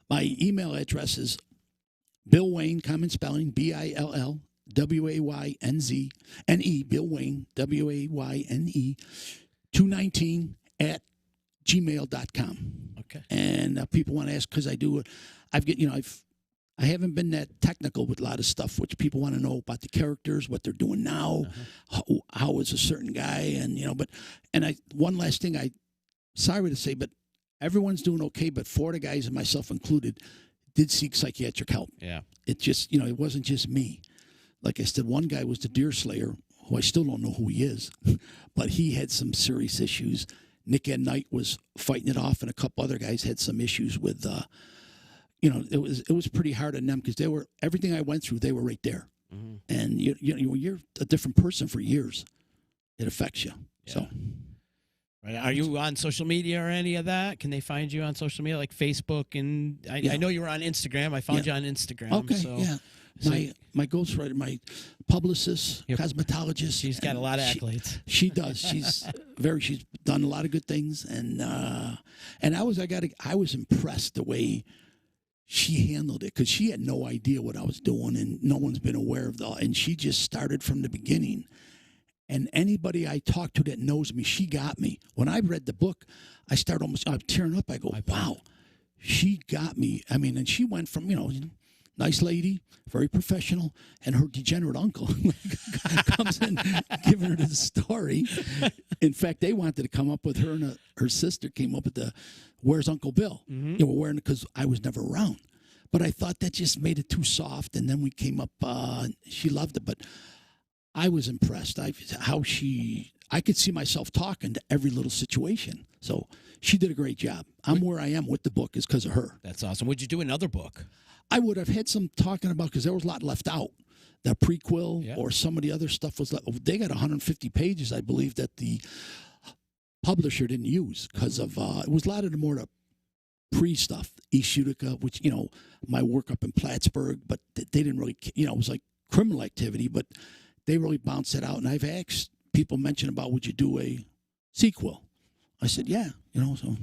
My email address is Bill Wayne, common spelling, BILLWAYNZNE, Bill Wayne, WAYNE, 219 at gmail.com. Okay. And people want to ask because I do. I haven't been that technical with a lot of stuff, which people want to know about the characters, what they're doing now, how is a certain guy, and one last thing, sorry to say, but everyone's doing okay, but 4 of the guys, and myself included, did seek psychiatric help. Yeah. It just, it wasn't just me. Like I said, one guy was the deer slayer, who I still don't know who he is, but he had some serious issues. Nick at Night was fighting it off, and a couple other guys had some issues with, it was pretty hard on them because everything I went through, they were right there. Mm-hmm. And you're a different person for years. It affects you. Yeah. So. Right. Are you on social media or any of that? Can they find you on social media like Facebook? And I know you were on Instagram. I found you on Instagram. Okay. So, yeah. My ghostwriter, my publicist, cosmetologist. She's got a lot of accolades. She does. She's done a lot of good things, and I was impressed the way she handled it because she had no idea what I was doing, and no one's been aware of that. And she just started from the beginning. And anybody I talk to that knows me, she got me. When I read the book, I'm tearing up. I go, wow, she got me. I mean, and she went from, nice lady, very professional, and her degenerate uncle comes in giving her the story. In fact, they wanted to come up with her, and her sister came up with where's Uncle Bill? Mm-hmm. Because I was never around. But I thought that just made it too soft, and then we came up, she loved it, but I was impressed. I could see myself talking to every little situation. So she did a great job. I'm where I am with the book is because of her. That's awesome. Would you do another book? I would have had some talking about because there was a lot left out. The prequel or some of the other stuff was left. They got 150 pages, I believe, that the publisher didn't use because of it was a lot of the more pre-stuff, East Utica, which my work up in Plattsburgh, but they didn't really. It was like criminal activity, but they really bounced it out. And I've asked people mention about, would you do a sequel? I said, yeah, so.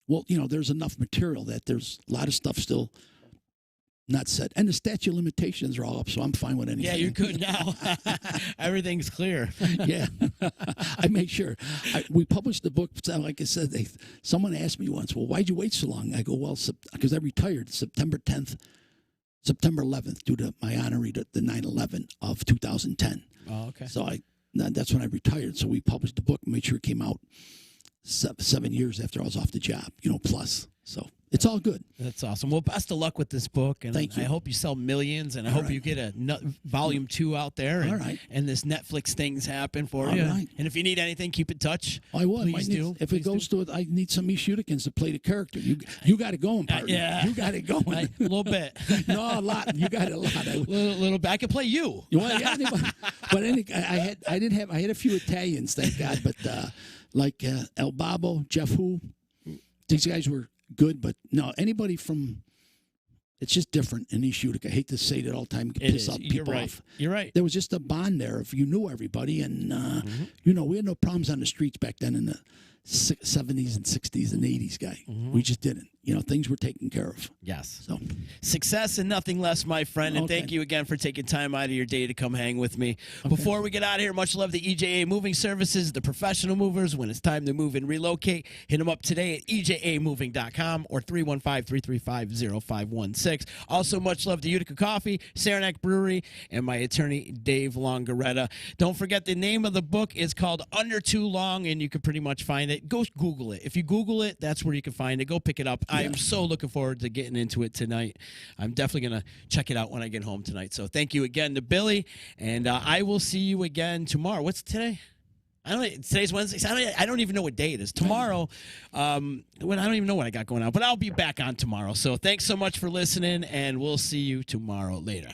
Well, there's enough material that there's a lot of stuff still not said. And the statute of limitations are all up, so I'm fine with anything. Yeah, you're good now. Everything's clear. Yeah. I make sure. We published the book, like I said, someone asked me once, well, why'd you wait so long? I go, well, because I retired September 11th, due to my honorary to the 9/11 of 2010. Oh, okay. So that's when I retired. So we published the book and made sure it came out 7 years after I was off the job, plus. So it's all good. That's awesome. Well, best of luck with this book. And Thank you. I hope you sell millions, and I hope you get a volume 2 out there. And, all right. And this Netflix things happen for you. Right. And if you need anything, keep in touch. I will. Please do. If it goes to it, I need some East Uticans to play the character. You got it going, partner. Yeah. You got it going. A little bit. No, a lot. You got it a lot. little bit. I can play you. Well, yeah, but I had a few Italians, thank God. But like El Babo, Jeff Hu, these guys were good. But no, anybody from. It's just different in East Utica. I hate to say that all the time. Piss out people off. You're right. There was just a bond there. If you knew everybody, and we had no problems on the streets back then in the 70s and 60s and 80s, guy. Mm-hmm. We just didn't. Things were taken care of. Yes. So success and nothing less, my friend. And thank you again for taking time out of your day to come hang with me. Okay. Before we get out of here, much love to EJA Moving Services, the professional movers. When it's time to move and relocate, hit them up today at ejamoving.com or 315-335-0516. Also, much love to Utica Coffee, Saranac Brewery, and my attorney, Dave Longaretta. Don't forget, the name of the book is called Under Too Long, and you can pretty much find it it, go Google it. If you Google it, that's where you can find it. Go pick it up. I am so looking forward to getting into it tonight. I'm definitely going to check it out when I get home tonight. So thank you again to Billy, and I will see you again tomorrow. What's today? Today's Wednesday. So I don't even know what day it is. Tomorrow, I don't even know what I got going on, but I'll be back on tomorrow. So thanks so much for listening, and we'll see you tomorrow. Later.